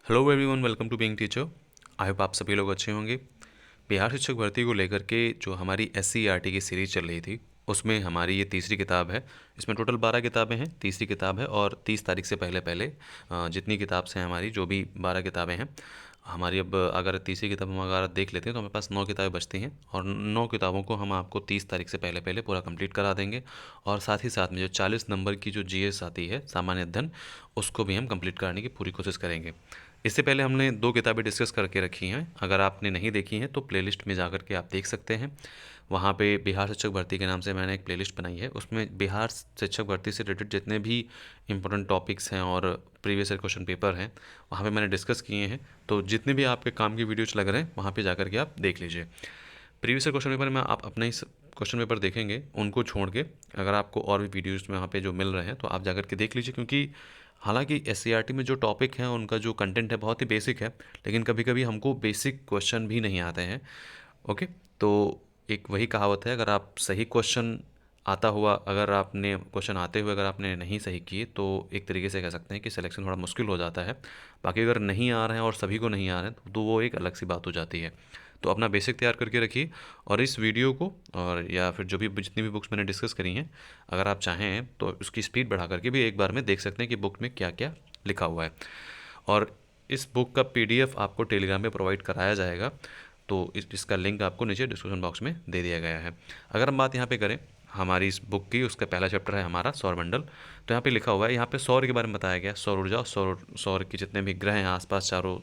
Hello everyone, welcome to being teacher. I hope आप सभी लोग अच्छे होंगे। बिहार शिक्षक भर्ती को लेकर के जो हमारी SCERT की सीरीज़ चल रही थी उसमें हमारी ये तीसरी किताब है। इसमें टोटल 12 किताबें हैं, तीसरी किताब है और 30 तारीख से पहले पहले जितनी किताब से हमारी जो भी 12 किताबें हैं हमारी, अब अगर तीसरी किताब हम अगर देख लेते हैं तो हमारे पास 9 किताबें बचती हैं और 9 किताबों को हम आपको 30 तारीख से पहले पहले पूरा कंप्लीट करा देंगे। और साथ ही साथ में जो 40 नंबर की जो GS आती है सामान्य अध्ययन, उसको भी हम कंप्लीट कराने की पूरी कोशिश करेंगे। इससे पहले हमने 2 किताबें डिस्कस करके रखी हैं, अगर आपने नहीं देखी हैं तो प्लेलिस्ट में जाकर के आप देख सकते हैं। वहाँ पे बिहार शिक्षक भर्ती के नाम से मैंने एक प्लेलिस्ट बनाई है, उसमें बिहार शिक्षक भर्ती से रिलेटेड जितने भी इंपॉर्टेंट टॉपिक्स हैं और प्रीवियस ईयर क्वेश्चन पेपर हैं वहाँ पे मैंने डिस्कस किए हैं। तो जितने भी आपके काम की वीडियोज लग रहे हैं वहाँ पे जाकर के आप देख लीजिए। प्रीवियस ईयर क्वेश्चन पेपर में आप अपना ही क्वेश्चन पेपर देखेंगे, उनको छोड़ के अगर आपको और भी वीडियोज़ में वहाँ पे जो मिल रहे हैं तो आप जाकर के देख लीजिए। क्योंकि हालांकि SCERT में जो टॉपिक हैं उनका जो कंटेंट है बहुत ही बेसिक है, लेकिन कभी कभी हमको बेसिक क्वेश्चन भी नहीं आते हैं। ओके, तो एक वही कहावत है, अगर आप सही क्वेश्चन आता हुआ, अगर आपने क्वेश्चन आते हुए अगर आपने नहीं सही किए तो एक तरीके से कह सकते हैं कि सिलेक्शन थोड़ा मुश्किल हो जाता है। बाकी अगर नहीं आ रहे हैं और सभी को नहीं आ रहे हैं तो वो एक अलग सी बात हो जाती है। तो अपना बेसिक तैयार करके रखिए और इस वीडियो को और या फिर जो भी जितनी भी बुक्स मैंने डिस्कस करी हैं, अगर आप चाहें तो उसकी स्पीड बढ़ा करके भी एक बार में देख सकते हैं कि बुक में क्या क्या लिखा हुआ है। और इस बुक का PDF आपको टेलीग्राम पे प्रोवाइड कराया जाएगा, तो इसका लिंक आपको नीचे डिस्क्रिप्शन बॉक्स में दे दिया गया है। अगर हम बात यहाँ पे करें हमारी इस बुक की, उसका पहला चैप्टर है हमारा सौरमंडल। तो यहाँ पे लिखा हुआ है, यहाँ पे सौर के बारे में बताया गया, सौर ऊर्जा और सौर के जितने भी ग्रह हैं आसपास चारों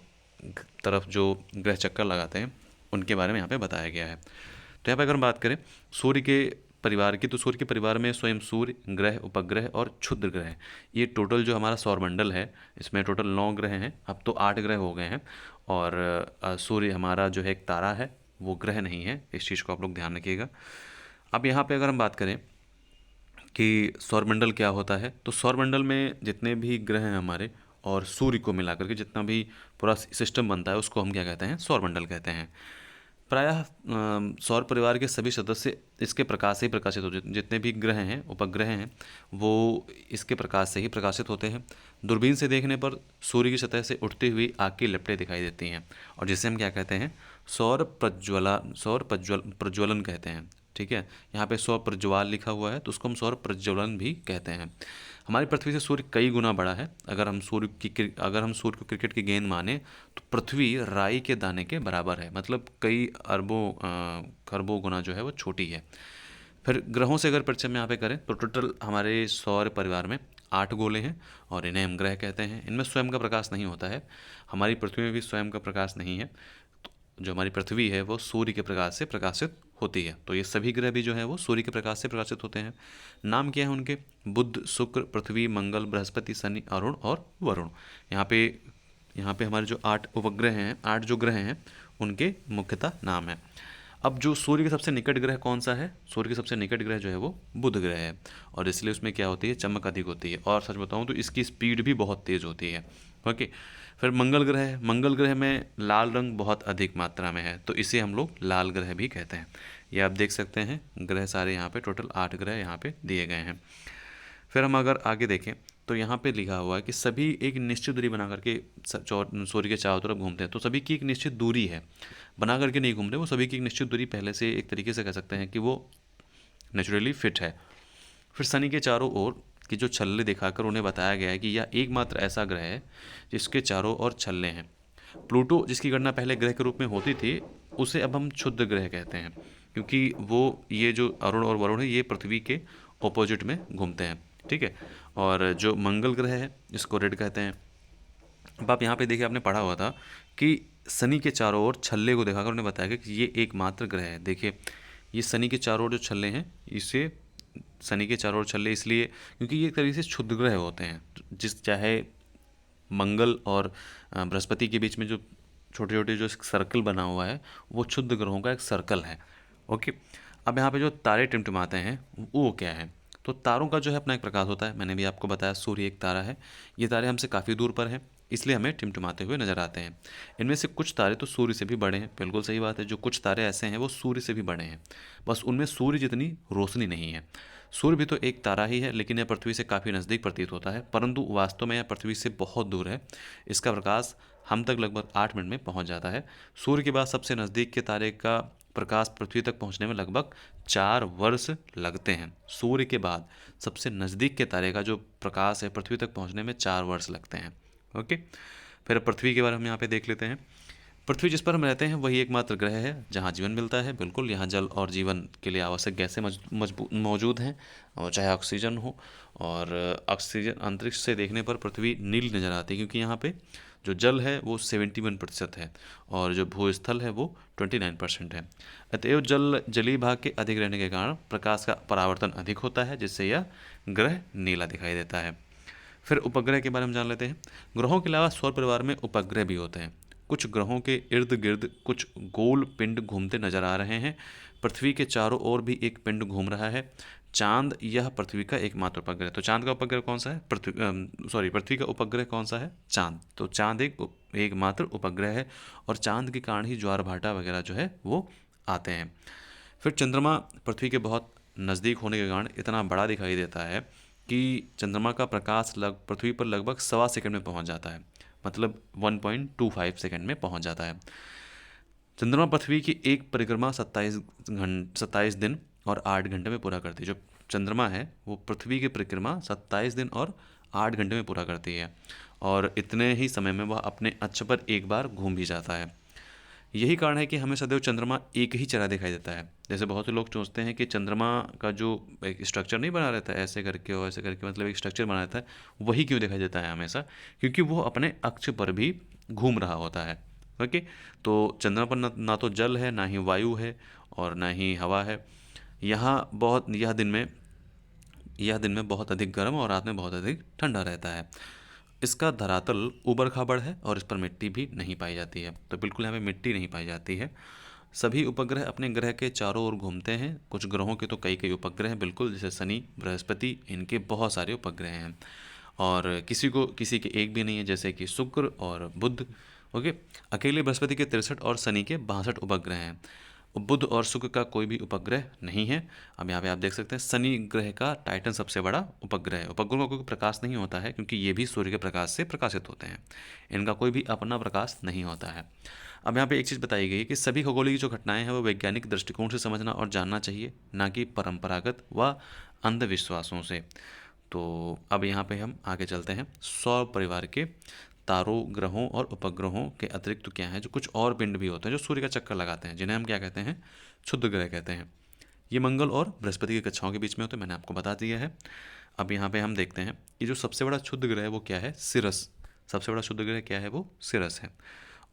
तरफ जो ग्रह चक्कर लगाते हैं उनके बारे में यहाँ पे बताया गया है। तो यहाँ पे अगर हम बात करें सूर्य के परिवार की, तो सूर्य के परिवार में स्वयं सूर्य, ग्रह, उपग्रह और क्षुद्र ग्रह, ये टोटल जो हमारा सौरमंडल है इसमें टोटल 9 ग्रह हैं। अब तो 8 ग्रह हो गए हैं और सूर्य हमारा जो है एक तारा है, वो ग्रह नहीं है। इस चीज़ को आप लोग ध्यान रखिएगा। अब यहाँ पे अगर हम बात करें कि सौरमंडल क्या होता है, तो सौरमंडल में जितने भी ग्रह हैं हमारे और सूर्य को मिला करके जितना भी पूरा सिस्टम बनता है उसको हम क्या कहते हैं, सौरमंडल कहते हैं। प्रायः सौर परिवार के सभी सदस्य इसके प्रकाश से ही प्रकाशित होते हैं। जितने भी ग्रह हैं, उपग्रह हैं, वो इसके प्रकाश से ही प्रकाशित होते हैं। दूरबीन से देखने पर सूर्य की सतह से उठती हुई आग की लपटें दिखाई देती हैं और जिसे हम क्या कहते हैं, सौर प्रज्वलन कहते हैं। ठीक है, यहाँ पे सौर प्रज्वाल लिखा हुआ है तो उसको हम सौर प्रज्वलन भी कहते हैं। हमारी पृथ्वी से सूर्य कई गुना बड़ा है। अगर हम सूर्य को क्रिकेट की गेंद माने तो पृथ्वी राई के दाने के बराबर है, मतलब कई अरबों खरबों गुना जो है वो छोटी है। फिर ग्रहों से अगर परिचय में यहाँ पे करें तो टोटल हमारे सौर परिवार में 8 गोले हैं और इन्हें हम ग्रह कहते हैं। इनमें स्वयं का प्रकाश नहीं होता है, हमारी पृथ्वी में भी स्वयं का प्रकाश नहीं है। तो जो हमारी पृथ्वी है वो सूर्य के प्रकाश से प्रकाशित होती है। तो ये सभी ग्रह भी जो है वो सूर्य के प्रकाश से प्रकाशित होते हैं। नाम क्या है उनके, बुध, शुक्र, पृथ्वी, मंगल, बृहस्पति, शनि, अरुण और वरुण। यहाँ पे यहाँ पे हमारे जो 8 उपग्रह हैं, 8 जो ग्रह हैं, उनके मुख्यतः नाम है। अब जो सूर्य के सबसे निकट ग्रह कौन सा है, सूर्य के सबसे निकट ग्रह जो है वो बुध ग्रह है और इसलिए उसमें क्या होती है, चमक अधिक होती है और सच बताऊं तो इसकी स्पीड भी बहुत तेज़ होती है। ओके, फिर मंगल ग्रह है। मंगल ग्रह में लाल रंग बहुत अधिक मात्रा में है तो इसे हम लोग लाल ग्रह भी कहते हैं। ये आप देख सकते हैं ग्रह सारे यहाँ पे टोटल 8 ग्रह यहाँ पे दिए गए हैं। फिर हम अगर आगे देखें तो यहाँ पे लिखा हुआ है कि सभी एक निश्चित दूरी बना करके सूर्य के चारों तरफ घूमते हैं। तो सभी की एक निश्चित दूरी है, बना करके नहीं घूम रहे, वो सभी की एक निश्चित दूरी पहले से एक तरीके से कह सकते हैं कि वो नेचुरली फिट है। फिर शनि के चारों ओर की जो छल्ले दिखाकर उन्हें बताया गया है कि यह एकमात्र ऐसा ग्रह है जिसके चारों ओर छल्ले हैं। प्लूटो जिसकी गणना पहले ग्रह के रूप में होती थी, उसे अब हम क्षुद्र ग्रह कहते हैं क्योंकि वो ये जो अरुण और वरुण है ये पृथ्वी के ऑपोजिट में घूमते हैं। ठीक है, और जो मंगल ग्रह है इसको रेड कहते हैं। अब आप यहाँ पे देखिए, आपने पढ़ा हुआ था कि शनि के चारों ओर छल्ले को दिखाकर उन्हें बताया गया कि ये एकमात्र ग्रह है। देखिए, ये शनि के चारों ओर जो छल्ले हैं, इसे शनि के चारों ओर छल्ले इसलिए क्योंकि ये एक तरीके से क्षुद्र ग्रह होते हैं। जिस चाहे मंगल और बृहस्पति के बीच में जो छोटे छोटे जो सर्कल बना हुआ है वो क्षुद्र ग्रहों का एक सर्कल है। ओके, अब यहाँ पे जो तारे टिमटिमाते हैं वो क्या है, तो तारों का जो है अपना एक प्रकाश होता है। मैंने भी आपको बताया सूर्य एक तारा है। ये तारे हमसे काफ़ी दूर पर हैं, इसलिए हमें टिमटिमाते हुए नजर आते हैं। इनमें से कुछ तारे तो सूर्य से भी बड़े हैं, बिल्कुल सही बात है, जो कुछ तारे ऐसे हैं वो सूर्य से भी बड़े हैं, बस उनमें सूर्य जितनी रोशनी नहीं है। सूर्य भी तो एक तारा ही है, लेकिन यह पृथ्वी से काफ़ी नज़दीक प्रतीत होता है, परंतु वास्तव में यह पृथ्वी से बहुत दूर है। इसका प्रकाश हम तक लगभग 8 मिनट में पहुंच जाता है। सूर्य के बाद सबसे नज़दीक के तारे का प्रकाश पृथ्वी तक पहुंचने में लगभग 4 वर्ष लगते हैं। सूर्य के बाद सबसे नज़दीक के तारे का जो प्रकाश है पृथ्वी तक पहुंचने में 4 वर्ष लगते हैं। ओके, फिर पृथ्वी के बारे में हम यहाँ पे देख लेते हैं। पृथ्वी जिस पर हम रहते हैं वही एकमात्र ग्रह है जहाँ जीवन मिलता है। बिल्कुल, यहाँ जल और जीवन के लिए आवश्यक गैसें मौजूद हैं, और चाहे ऑक्सीजन हो। और ऑक्सीजन अंतरिक्ष से देखने पर पृथ्वी नीली नज़र आती है, क्योंकि यहाँ पे जो जल है वो 71% है और जो भूस्थल है वो 29% है। अतएव जलीय भाग के अधिक रहने के कारण प्रकाश का परावर्तन अधिक होता है, जिससे यह ग्रह नीला दिखाई देता है। फिर उपग्रह के बारे में जान लेते हैं। ग्रहों के अलावा सौर परिवार में उपग्रह भी होते हैं। कुछ ग्रहों के इर्द गिर्द कुछ गोल पिंड घूमते नजर आ रहे हैं। पृथ्वी के चारों ओर भी एक पिंड घूम रहा है। चांद यह पृथ्वी का एकमात्र उपग्रह। तो चांद का उपग्रह कौन सा है? पृथ्वी का उपग्रह कौन सा है? चांद। तो चांद एकमात्र उपग्रह है, और चांद के कारण ही ज्वार भाटा वगैरह जो है वो आते हैं। फिर चंद्रमा पृथ्वी के बहुत नज़दीक होने के कारण इतना बड़ा दिखाई देता है कि चंद्रमा का प्रकाश पृथ्वी पर लगभग 1.25 सेकंड में पहुंच जाता है, मतलब 1.25 सेकंड में पहुंच जाता है। चंद्रमा पृथ्वी की एक परिक्रमा 27 दिन और 8 घंटे में पूरा करती है। जो चंद्रमा है वो पृथ्वी की परिक्रमा 27 दिन और 8 घंटे में पूरा करती है, और इतने ही समय में वह अपने अक्ष पर एक बार घूम भी जाता है। यही कारण है कि हमें सदैव चंद्रमा एक ही चेहरा दिखाई देता है। जैसे बहुत से लोग सोचते हैं कि चंद्रमा का जो एक स्ट्रक्चर नहीं बना रहता है ऐसे करके और ऐसे करके, मतलब एक स्ट्रक्चर बना रहता है, वही क्यों दिखाई देता है हमेशा? क्योंकि वो अपने अक्ष पर भी घूम रहा होता है। ओके, तो चंद्रमा पर ना तो जल है, ना ही वायु है, और ना ही हवा है। यह दिन में बहुत अधिक गर्म और रात में बहुत अधिक ठंडा रहता है। इसका धरातल ऊबड़ खाबड़ है और इस पर मिट्टी भी नहीं पाई जाती है। तो बिल्कुल यहाँ पे मिट्टी नहीं पाई जाती है। सभी उपग्रह अपने ग्रह के चारों ओर घूमते हैं। कुछ ग्रहों के तो कई कई उपग्रह हैं, बिल्कुल, जैसे शनि, बृहस्पति, इनके बहुत सारे उपग्रह हैं। और किसी के एक भी नहीं है, जैसे कि शुक्र और बुध। ओके, अकेले बृहस्पति के 63 और शनि के 62 उपग्रह हैं। बुध और शुक्र का कोई भी उपग्रह नहीं है। अब यहाँ पे आप देख सकते हैं शनि ग्रह का टाइटन सबसे बड़ा उपग्रह है। उपग्रहों का कोई प्रकाश नहीं होता है, क्योंकि ये भी सूर्य के प्रकाश से प्रकाशित होते हैं। इनका कोई भी अपना प्रकाश नहीं होता है। अब यहाँ पे एक चीज़ बताई गई है कि सभी खगोलीय जो घटनाएं हैं वो वैज्ञानिक दृष्टिकोण से समझना और जानना चाहिए, ना कि परंपरागत व अंधविश्वासों से। तो अब यहाँ पे हम आगे चलते हैं। सौर परिवार के तारों, ग्रहों और उपग्रहों के अतिरिक्त क्या है, जो कुछ और पिंड भी होते हैं जो सूर्य का चक्कर लगाते हैं, जिन्हें हम क्या कहते हैं? क्षुद्र ग्रह कहते हैं। ये मंगल और बृहस्पति की कक्षाओं के बीच में होते हैं, मैंने आपको बता दिया है। अब यहाँ पे हम देखते हैं ये जो सबसे बड़ा क्षुद्र ग्रह है वो क्या है? सिरस। सबसे बड़ा क्षुद्र ग्रह क्या है? वो सिरस है।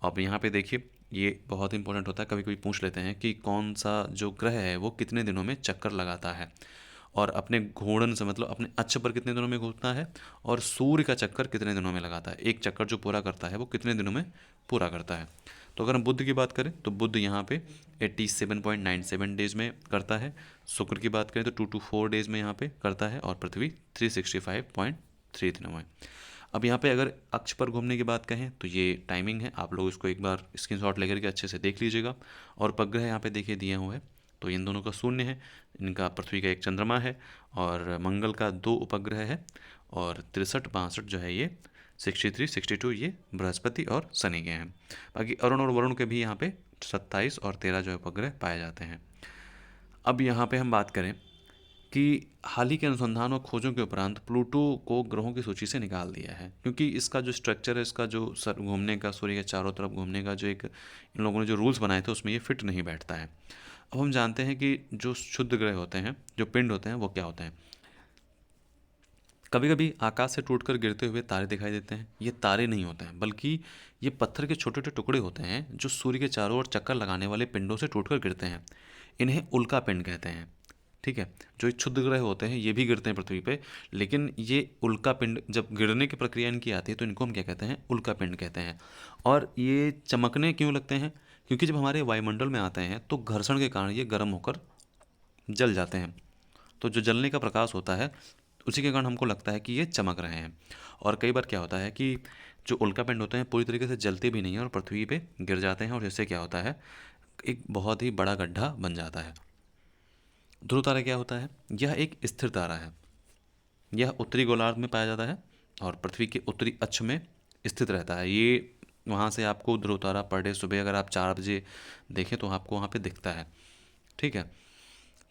अब यहाँ पे देखिए, ये बहुत इंपॉर्टेंट होता है। कभी कभी पूछ लेते हैं कि कौन सा जो ग्रह है वो कितने दिनों में चक्कर लगाता है, और अपने घूर्णन से मतलब अपने अक्ष पर कितने दिनों में घूमता है, और सूर्य का चक्कर कितने दिनों में लगाता है। एक चक्कर जो पूरा करता है वो कितने दिनों में पूरा करता है। तो अगर हम बुध की बात करें तो बुध यहाँ पे 87.97 डेज में करता है। शुक्र की बात करें तो 2 to 4 डेज में यहाँ पे करता है, और पृथ्वी 365.3 दिनों में। अब यहाँ पे अगर अक्ष पर घूमने की बात कहें तो ये टाइमिंग है, आप लोग इसको एक बार स्क्रीनशॉट लेकर के अच्छे से देख लीजिएगा। और उपग्रह यहाँ पे देखिए दिए हुए हैं, तो इन दोनों का शून्य है। इनका पृथ्वी का एक चंद्रमा है, और मंगल का 2 उपग्रह है, और 63-62 जो है ये 63-62 ये बृहस्पति और शनि के हैं। बाकी अरुण और वरुण के भी यहाँ पे 27 और 13 जो है उपग्रह पाए जाते हैं। अब यहाँ पे हम बात करें कि हाल ही के अनुसंधान और खोजों के उपरांत प्लूटो को ग्रहों की सूची से निकाल दिया है, क्योंकि इसका जो स्ट्रक्चर है, इसका जो सर घूमने का, सूर्य के चारों तरफ घूमने का जो एक इन लोगों ने जो रूल्स बनाए थे उसमें ये फिट नहीं बैठता है। अब हम जानते हैं कि जो क्षुद्र ग्रह होते हैं, जो पिंड होते हैं, वो क्या होते हैं। कभी कभी आकाश से टूटकर गिरते हुए तारे दिखाई देते हैं। ये तारे नहीं होते हैं, बल्कि ये पत्थर के छोटे छोटे टुकड़े होते हैं जो सूर्य के चारों ओर चक्कर लगाने वाले पिंडों से टूटकर गिरते हैं। इन्हें उल्का पिंड कहते हैं। ठीक है, जो ये क्षुद्र ग्रह होते हैं ये भी गिरते हैं पृथ्वी पे, लेकिन ये उल्का पिंड जब गिरने की प्रक्रिया इनकी आती है तो इनको हम क्या कहते हैं? उल्का पिंड कहते हैं। और ये चमकने क्यों लगते हैं? क्योंकि जब हमारे वायुमंडल में आते हैं तो घर्षण के कारण ये गर्म होकर जल जाते हैं। तो जो जलने का प्रकाश होता है उसी के कारण हमको लगता है कि ये चमक रहे हैं। और कई बार क्या होता है कि जो उल्का पिंड होते हैं पूरी तरीके से जलते भी नहीं हैं और पृथ्वी पे गिर जाते हैं, और जिससे क्या होता है, एक बहुत ही बड़ा गड्ढा बन जाता है। ध्रुव तारा क्या होता है? यह एक स्थिर तारा है। यह उत्तरी गोलार्ध में पाया जाता है और पृथ्वी के उत्तरी अक्ष में स्थित रहता है। ये वहाँ से आपको ध्रुव तारा पर डे सुबह अगर आप 4 बजे देखें तो आपको वहाँ पे दिखता है। ठीक है।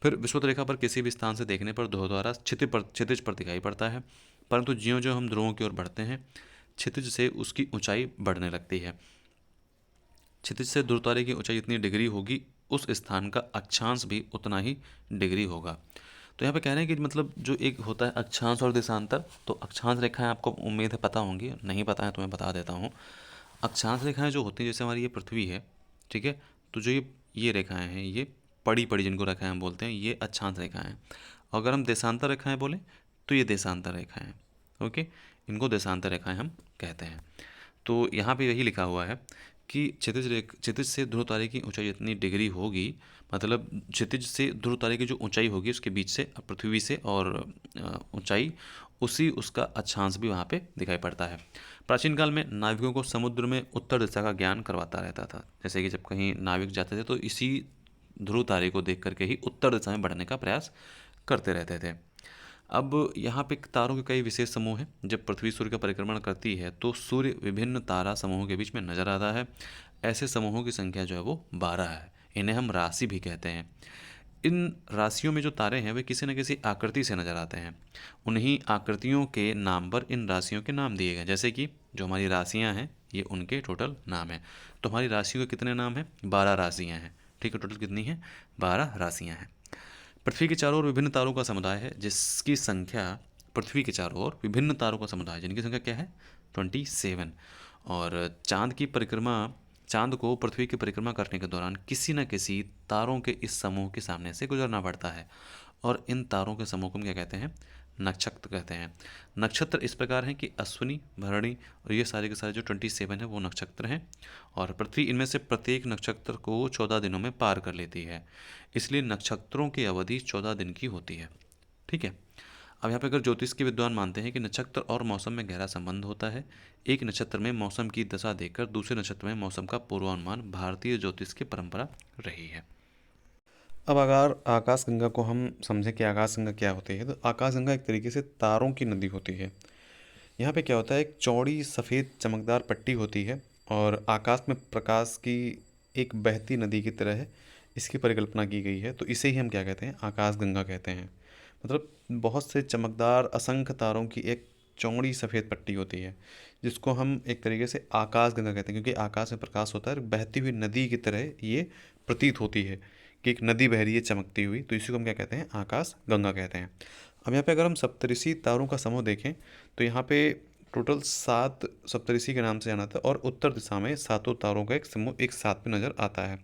फिर विषुवत रेखा पर किसी भी स्थान से देखने पर ध्रुव तारा क्षितिज पर दिखाई पड़ता है, परंतु ज्यों ज्यों हम ध्रुवों की ओर बढ़ते हैं क्षितिज से उसकी ऊंचाई बढ़ने लगती है। क्षितिज से ध्रुव तारे की ऊंचाई जितनी डिग्री होगी उस स्थान का अक्षांश भी उतना ही डिग्री होगा। तो यहाँ पे कह रहे हैं कि मतलब जो एक होता है अक्षांश और देशांतर, तो अक्षांश रेखाएं आपको उम्मीद है पता होंगी, नहीं पता है तो मैं बता देता हूँ। अक्षांश रेखाएं जो होती हैं, जैसे हमारी ये पृथ्वी है, ठीक है, तो जो ये रेखाएं हैं, ये पड़ी पड़ी जिनको रेखाएं हम बोलते हैं, ये अक्षांश रेखाएं हैं। अगर हम देशांतर रेखाएं बोलें तो ये देशांतर रेखाएं हैं। ओके, इनको देशांतर रेखाएं हम कहते हैं। तो यहाँ पे यही लिखा हुआ है कि क्षितिज से ध्रुव तारे की ऊंचाई जितनी डिग्री होगी, मतलब क्षितिज से ध्रुव तारे की जो ऊंचाई होगी उसके बीच से पृथ्वी से और ऊंचाई, उसी उसका अक्षांश भी वहाँ पे दिखाई पड़ता है। प्राचीन काल में नाविकों को समुद्र में उत्तर दिशा का ज्ञान करवाता रहता था। जैसे कि जब कहीं नाविक जाते थे तो इसी ध्रुव तारे को देख करके ही उत्तर दिशा में बढ़ने का प्रयास करते रहते थे। अब यहाँ पे तारों के कई विशेष समूह हैं। जब पृथ्वी सूर्य का परिक्रमण करती है तो सूर्य विभिन्न तारा समूहों के बीच में नजर आता है। ऐसे समूहों की संख्या जो है वो 12 है। इन्हें हम राशि भी कहते हैं। इन राशियों में जो तारे हैं वे किसी न किसी आकृति से नजर आते हैं। उन्हीं आकृतियों के नाम पर इन राशियों के नाम दिए गए। जैसे कि जो हमारी राशियाँ हैं ये उनके टोटल नाम है। तो हमारी राशियों के कितने नाम हैं? 12 राशियाँ हैं। ठीक है, टोटल कितनी हैं? 12 राशियाँ हैं। पृथ्वी के चारों ओर विभिन्न तारों का समुदाय है जिसकी संख्या, पृथ्वी के चारों ओर विभिन्न तारों का समुदाय जिनकी संख्या क्या है? 27। और चांद को पृथ्वी की परिक्रमा करने के दौरान किसी न किसी तारों के इस समूह के सामने से गुजरना पड़ता है, और इन तारों के समूह को हम क्या कहते हैं? नक्षत्र कहते हैं। नक्षत्र इस प्रकार हैं कि अश्विनी, भरणी और ये सारे के सारे जो 27 है वो नक्षत्र हैं, और पृथ्वी इनमें से प्रत्येक नक्षत्र को 14 दिनों में पार कर लेती है। इसलिए नक्षत्रों की अवधि 14 दिन की होती है। ठीक है। अब यहाँ पे अगर ज्योतिष के विद्वान मानते हैं कि नक्षत्र और मौसम में गहरा संबंध होता है, एक नक्षत्र में मौसम की दशा देखकर दूसरे नक्षत्र में मौसम का पूर्वानुमान भारतीय ज्योतिष की परंपरा रही है। अब अगर आकाशगंगा को हम समझें कि आकाशगंगा क्या होती है, तो आकाशगंगा एक तरीके से तारों की नदी होती है। यहाँ पे क्या होता है, एक चौड़ी सफ़ेद चमकदार पट्टी होती है और आकाश में प्रकाश की एक बहती नदी की तरह है इसकी परिकल्पना की गई है। तो इसे ही हम क्या कहते हैं? आकाशगंगा कहते हैं। मतलब बहुत से चमकदार असंख्य तारों की एक चौड़ी सफ़ेद पट्टी होती है जिसको हम एक तरीके से आकाशगंगा कहते हैं, क्योंकि आकाश में प्रकाश होता है और बहती हुई नदी की तरह ये प्रतीत होती है कि एक नदी बह रही है चमकती हुई। तो इसी को हम क्या कहते हैं? आकाशगंगा कहते हैं। अब यहाँ पे अगर हम सप्तऋषि तारों का समूह देखें तो यहाँ पे टोटल 7 सप्तऋषि के नाम से जाना था, और उत्तर दिशा में सातों तारों का एक समूह एक साथ में नजर आता है,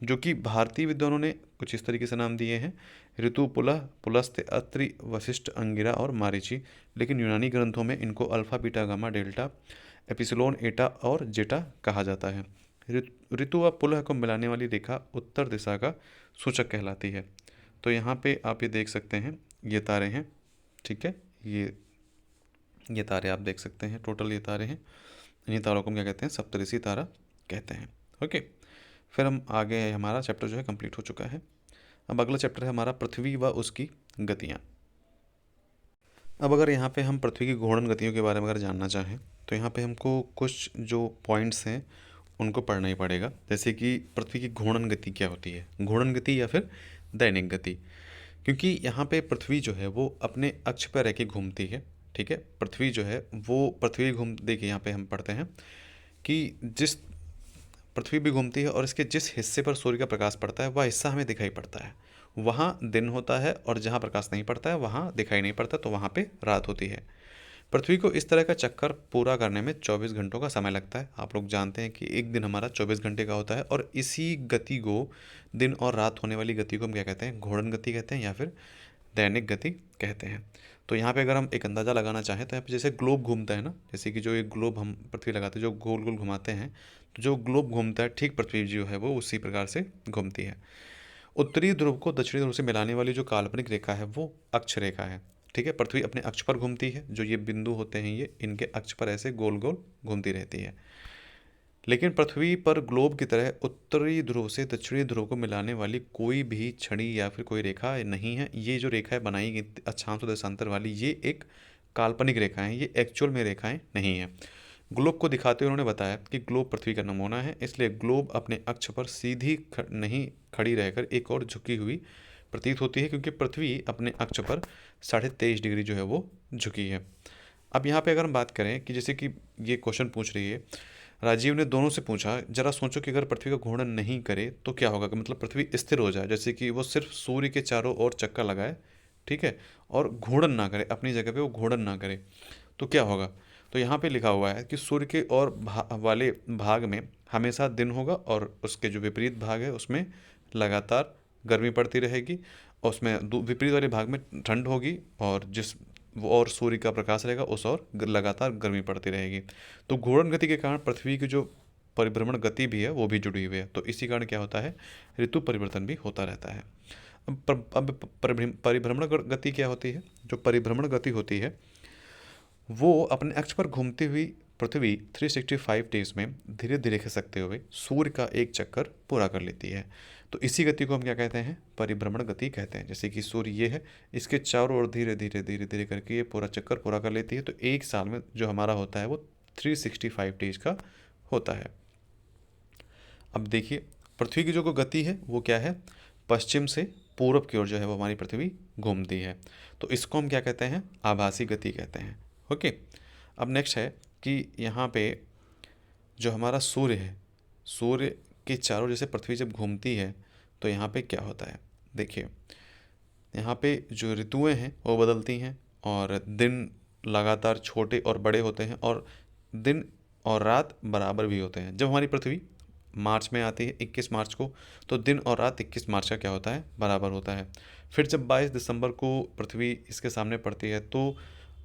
जो कि भारतीय विद्वानों ने कुछ इस तरीके से नाम दिए हैं: ऋतु, पुलह, पुलस्त्य, अत्रि, वशिष्ठ, अंगिरा और मारीची। लेकिन यूनानी ग्रंथों में इनको alpha, beta, gamma, delta, epsilon, एटा और जेटा कहा जाता है। ऋतु व पुलह को मिलाने वाली रेखा उत्तर दिशा का सूचक कहलाती है। तो यहाँ पे आप ये देख सकते हैं, ये तारे हैं। ठीक है, ये तारे आप देख सकते हैं, टोटल ये तारे हैं। इन्हीं तारों को हम क्या कहते हैं? सप्तऋषि तारा कहते हैं। ओके, फिर हम आगे, हमारा चैप्टर जो है कंप्लीट हो चुका है। अब अगला चैप्टर है हमारा पृथ्वी व उसकी गतियाँ। अब अगर यहाँ पे हम पृथ्वी की घूर्णन गतियों के बारे में अगर जानना चाहें तो यहाँ पे हमको कुछ जो पॉइंट्स हैं उनको पढ़ना ही पड़ेगा। जैसे कि पृथ्वी की घूर्णन गति क्या होती है, घूर्णन गति या फिर दैनिक गति। क्योंकि यहाँ पे पृथ्वी जो है वो अपने अक्ष पर रह के घूमती है। ठीक है, पृथ्वी जो है वो देखिए यहाँ पे हम पढ़ते हैं कि जिस पृथ्वी भी घूमती है और इसके जिस हिस्से पर सूर्य का प्रकाश पड़ता है वह हिस्सा हमें दिखाई पड़ता है, वहाँ दिन होता है, और जहाँ प्रकाश नहीं पड़ता है वहाँ दिखाई नहीं पड़ता, तो वहाँ पे रात होती है। पृथ्वी को इस तरह का चक्कर पूरा करने में 24 घंटों का समय लगता है। आप लोग जानते हैं कि एक दिन हमारा 24 घंटे का होता है, और इसी गति को, दिन और रात होने वाली गति को हम क्या कहते हैं? घूर्णन गति कहते हैं या फिर दैनिक गति कहते हैं। तो यहाँ पे अगर हम एक अंदाज़ा लगाना चाहें तो यहाँ पे जैसे ग्लोब घूमता है ना, जैसे कि जो एक ग्लोब हम पृथ्वी लगाते हैं, जो गोल गोल घुमाते हैं, तो जो ग्लोब घूमता है ठीक पृथ्वी जो है वो उसी प्रकार से घूमती है। उत्तरी ध्रुव को दक्षिणी ध्रुव से मिलाने वाली जो काल्पनिक रेखा है वो अक्ष रेखा है। ठीक है। पृथ्वी अपने अक्ष पर घूमती है, जो ये बिंदु होते हैं ये इनके अक्ष पर ऐसे गोल गोल घूमती रहती है। लेकिन पृथ्वी पर ग्लोब की तरह उत्तरी ध्रुव से दक्षिणी ध्रुव को मिलाने वाली कोई भी छड़ी या फिर कोई रेखा नहीं है। ये जो रेखा है बनाई गई अक्षांश और देशांतर वाली, ये एक काल्पनिक रेखाएं हैं, ये एक्चुअल में रेखाएं नहीं है। ग्लोब को दिखाते हुए उन्होंने बताया कि ग्लोब पृथ्वी का नमूना है, इसलिए ग्लोब अपने अक्ष पर सीधी नहीं खड़ी रहकर एक और झुकी हुई प्रतीत होती है, क्योंकि पृथ्वी अपने अक्ष पर 23.5 डिग्री जो है वो झुकी है। अब यहाँ पे अगर हम बात करें कि जैसे कि ये क्वेश्चन पूछ रही है, राजीव ने दोनों से पूछा, जरा सोचो कि अगर पृथ्वी का घूर्णन नहीं करे तो क्या होगा, कि मतलब पृथ्वी स्थिर हो जाए, जैसे कि वो सिर्फ सूर्य के चारों ओर चक्कर लगाए, ठीक है, और घूर्णन ना करे, अपनी जगह पे वो घूर्णन ना करे, तो क्या होगा। तो यहाँ पे लिखा हुआ है कि सूर्य के और वाले भाग में हमेशा दिन होगा और उसके जो विपरीत भाग है उसमें लगातार गर्मी पड़ती रहेगी, और उसमें विपरीत वाले भाग में ठंड होगी, और जिस वो और सूर्य का प्रकाश रहेगा उस और लगातार गर्मी पड़ती रहेगी। तो घूर्णन गति के कारण पृथ्वी की जो परिभ्रमण गति भी है वो भी जुड़ी हुई है, तो इसी कारण क्या होता है, ऋतु परिवर्तन भी होता रहता है। अब परिभ्रमण गति क्या होती है, जो परिभ्रमण गति होती है वो अपने अक्ष पर घूमती हुई पृथ्वी 365 डेज में धीरे धीरे खिसकते हुए सूर्य का एक चक्कर पूरा कर लेती है। तो इसी गति को हम क्या कहते हैं, परिभ्रमण गति कहते हैं। जैसे कि सूर्य ये है, इसके चारों ओर धीरे धीरे धीरे धीरे करके ये पूरा चक्कर पूरा कर लेती है, तो एक साल में जो हमारा होता है वो 365 डेज का होता है। अब देखिए पृथ्वी की जो गति है वो क्या है, पश्चिम से पूरब की ओर जो है वो हमारी पृथ्वी घूमती है, तो इसको हम क्या कहते हैं, आभासी गति कहते हैं। ओके। अब नेक्स्ट है कि यहाँ पे जो हमारा सूर्य है, सूर्य के चारों जैसे पृथ्वी जब घूमती है तो यहाँ पे क्या होता है, देखिए यहाँ पे जो ऋतुएं हैं वो बदलती हैं, और दिन लगातार छोटे और बड़े होते हैं, और दिन और रात बराबर भी होते हैं। जब हमारी पृथ्वी मार्च में आती है 21 मार्च को, तो दिन और रात 21 मार्च का क्या होता है, बराबर होता है। फिर जब 22 दिसंबर को पृथ्वी इसके सामने पड़ती है तो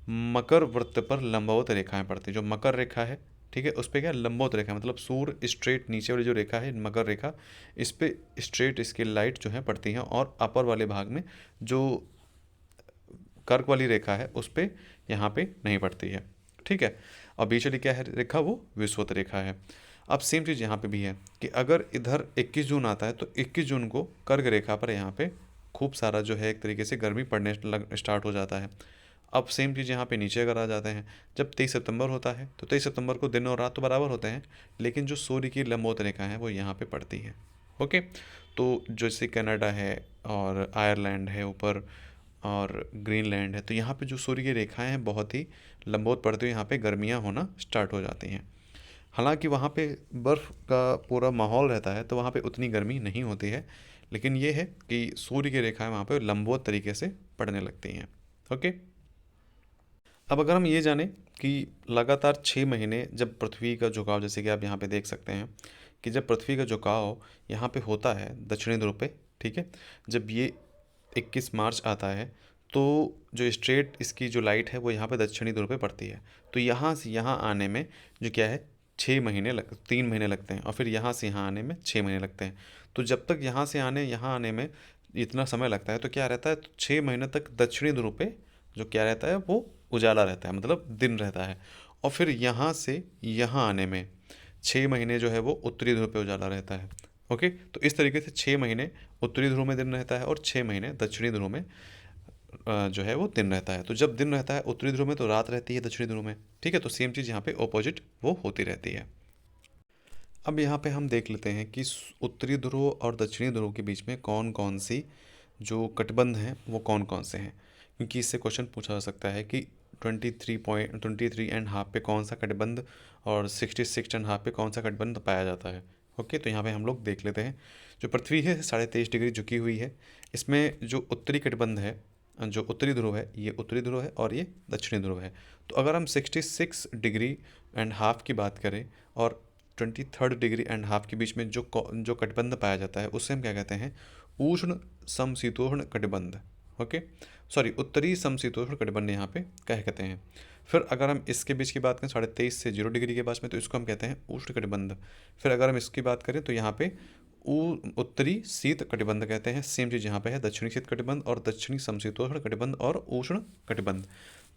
मकर वृत्त पर लंबवत रेखाएं पड़ती है। जो मकर रेखा है, ठीक है, उस पर क्या लंबवत रेखा, मतलब सूर्य स्ट्रेट नीचे वाली जो रेखा है मकर रेखा, इस पे स्ट्रेट इसकी लाइट जो है पड़ती है, और अपर वाले भाग में जो कर्क वाली रेखा है उस पे यहाँ पे नहीं पड़ती है, ठीक है। और बीच वाली क्या है रेखा, वो विषुवत रेखा है। अब सेम चीज़ यहाँ पे भी है कि अगर इधर 21 जून आता है तो 21 जून को कर्क रेखा पर यहाँ पे खूब सारा जो है एक तरीके से गर्मी पड़ने स्टार्ट हो जाता है। अब सेम चीज़ यहाँ पे नीचे अगर आ जाते हैं, जब 23 सितंबर होता है तो 23 सितंबर को दिन और रात तो बराबर होते हैं, लेकिन जो सूर्य की लंबवत रेखा है वो यहाँ पे पड़ती है। ओके। तो जैसे कनाडा है और आयरलैंड है ऊपर और ग्रीनलैंड है, तो यहाँ पे जो सूर्य की रेखाएं हैं बहुत ही लंबवत पड़ती हुई यहाँ पे गर्मियाँ होना स्टार्ट हो जाती हैं। हालांकि वहाँ पे बर्फ़ का पूरा माहौल रहता है तो वहाँ पे उतनी गर्मी नहीं होती है, लेकिन ये है कि सूर्य की रेखाएं वहाँ पे लंबवत तरीके से पड़ने लगती हैं। ओके। अब अगर हम ये जानें कि लगातार 6 महीने जब पृथ्वी का झुकाव, जैसे कि आप यहाँ पे देख सकते हैं कि जब पृथ्वी का झुकाव यहाँ पे होता है दक्षिणी ध्रुव पे, ठीक है, जब ये 21 मार्च आता है तो जो स्ट्रेट इसकी जो लाइट है वो यहाँ पे दक्षिणी ध्रुव पे पड़ती है, तो यहाँ से यहाँ आने में जो क्या है 3 महीने लगते हैं, और फिर यहाँ से यहाँ आने में 6 महीने लगते हैं। तो जब तक यहाँ आने में इतना समय लगता है तो क्या रहता है, तो 6 महीने तक दक्षिणी ध्रुव पे जो क्या रहता है वो उजाला रहता है, मतलब दिन रहता है, और फिर यहाँ से यहाँ आने में 6 महीने जो है वो उत्तरी ध्रुव पे उजाला रहता है। ओके। तो इस तरीके से 6 महीने उत्तरी ध्रुव में दिन रहता है और 6 महीने दक्षिणी ध्रुव में जो है वो दिन रहता है। तो जब दिन रहता है उत्तरी ध्रुव में तो रात रहती है दक्षिणी ध्रुव में, ठीक है। तो सेम चीज़ यहाँ पे ऑपोजिट वो होती रहती है। अब यहाँ पे हम देख लेते हैं कि उत्तरी ध्रुव और दक्षिणी ध्रुव के बीच में कौन कौन सी जो कटबंध हैं वो कौन कौन से हैं, क्योंकि इससे क्वेश्चन पूछा जा सकता है कि 23.23 एंड हाफ पे कौन सा कटबंध और 66.5 पे कौन सा कटबंध पाया जाता है। ओके। तो यहाँ पे हम लोग देख लेते हैं। जो पृथ्वी है 23.5 डिग्री झुकी हुई है, इसमें जो उत्तरी कटबंध है, जो उत्तरी ध्रुव है, ये उत्तरी ध्रुव है और ये दक्षिणी ध्रुव है। तो अगर हम 66.5 की बात करें और 23.5 के बीच में जो कटबंध पाया जाता है उसे हम क्या कहते हैं, उष्ण समशीतोष्ण कटिबंध। ओके, सॉरी, उत्तरी समशीतोष्ण कटिबंध यहाँ पे क्या कहते हैं। फिर अगर हम इसके बीच की बात करें 23.5 से 0 डिग्री के पास में, तो इसको हम कहते हैं उष्ण कटिबंध। फिर अगर हम इसकी बात करें तो यहाँ पे उत्तरी शीत कटिबंध कहते हैं। सेम चीज़ यहाँ पे है, दक्षिणी शीत कटिबंध और दक्षिणी समशीतोष्ण कटिबंध और उष्ण कटिबंध।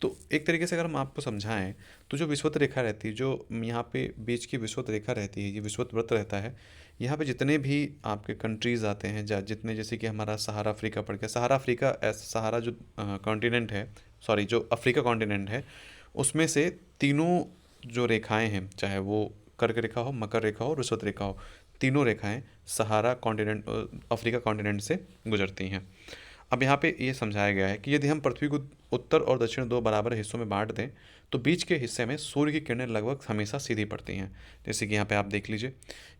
तो एक तरीके से अगर हम आपको समझाएं तो जो विषुवत रेखा रहती है, जो यहाँ पे बीच की विषुवत रेखा रहती है, ये विषुवत वृत्त रहता है। यहाँ पे जितने भी आपके कंट्रीज़ आते हैं, जितने, जैसे कि हमारा सहारा अफ्रीका पड़ गया, सहारा अफ्रीका, सहारा जो कॉन्टिनेंट है, सॉरी जो अफ्रीका कॉन्टिनेंट है, उसमें से तीनों जो रेखाएं हैं, चाहे वो कर्क रेखा हो, मकर रेखा हो, विषुवत रेखा हो, तीनों रेखाएं सहारा कॉन्टिनेंट, अफ्रीका कॉन्टिनेंट से गुजरती हैं। अब यहाँ पे ये समझाया गया है कि यदि हम पृथ्वी को उत्तर और दक्षिण दो बराबर हिस्सों में बांट दें तो बीच के हिस्से में सूर्य की किरणें लगभग हमेशा सीधी पड़ती हैं। जैसे कि यहाँ पे आप देख लीजिए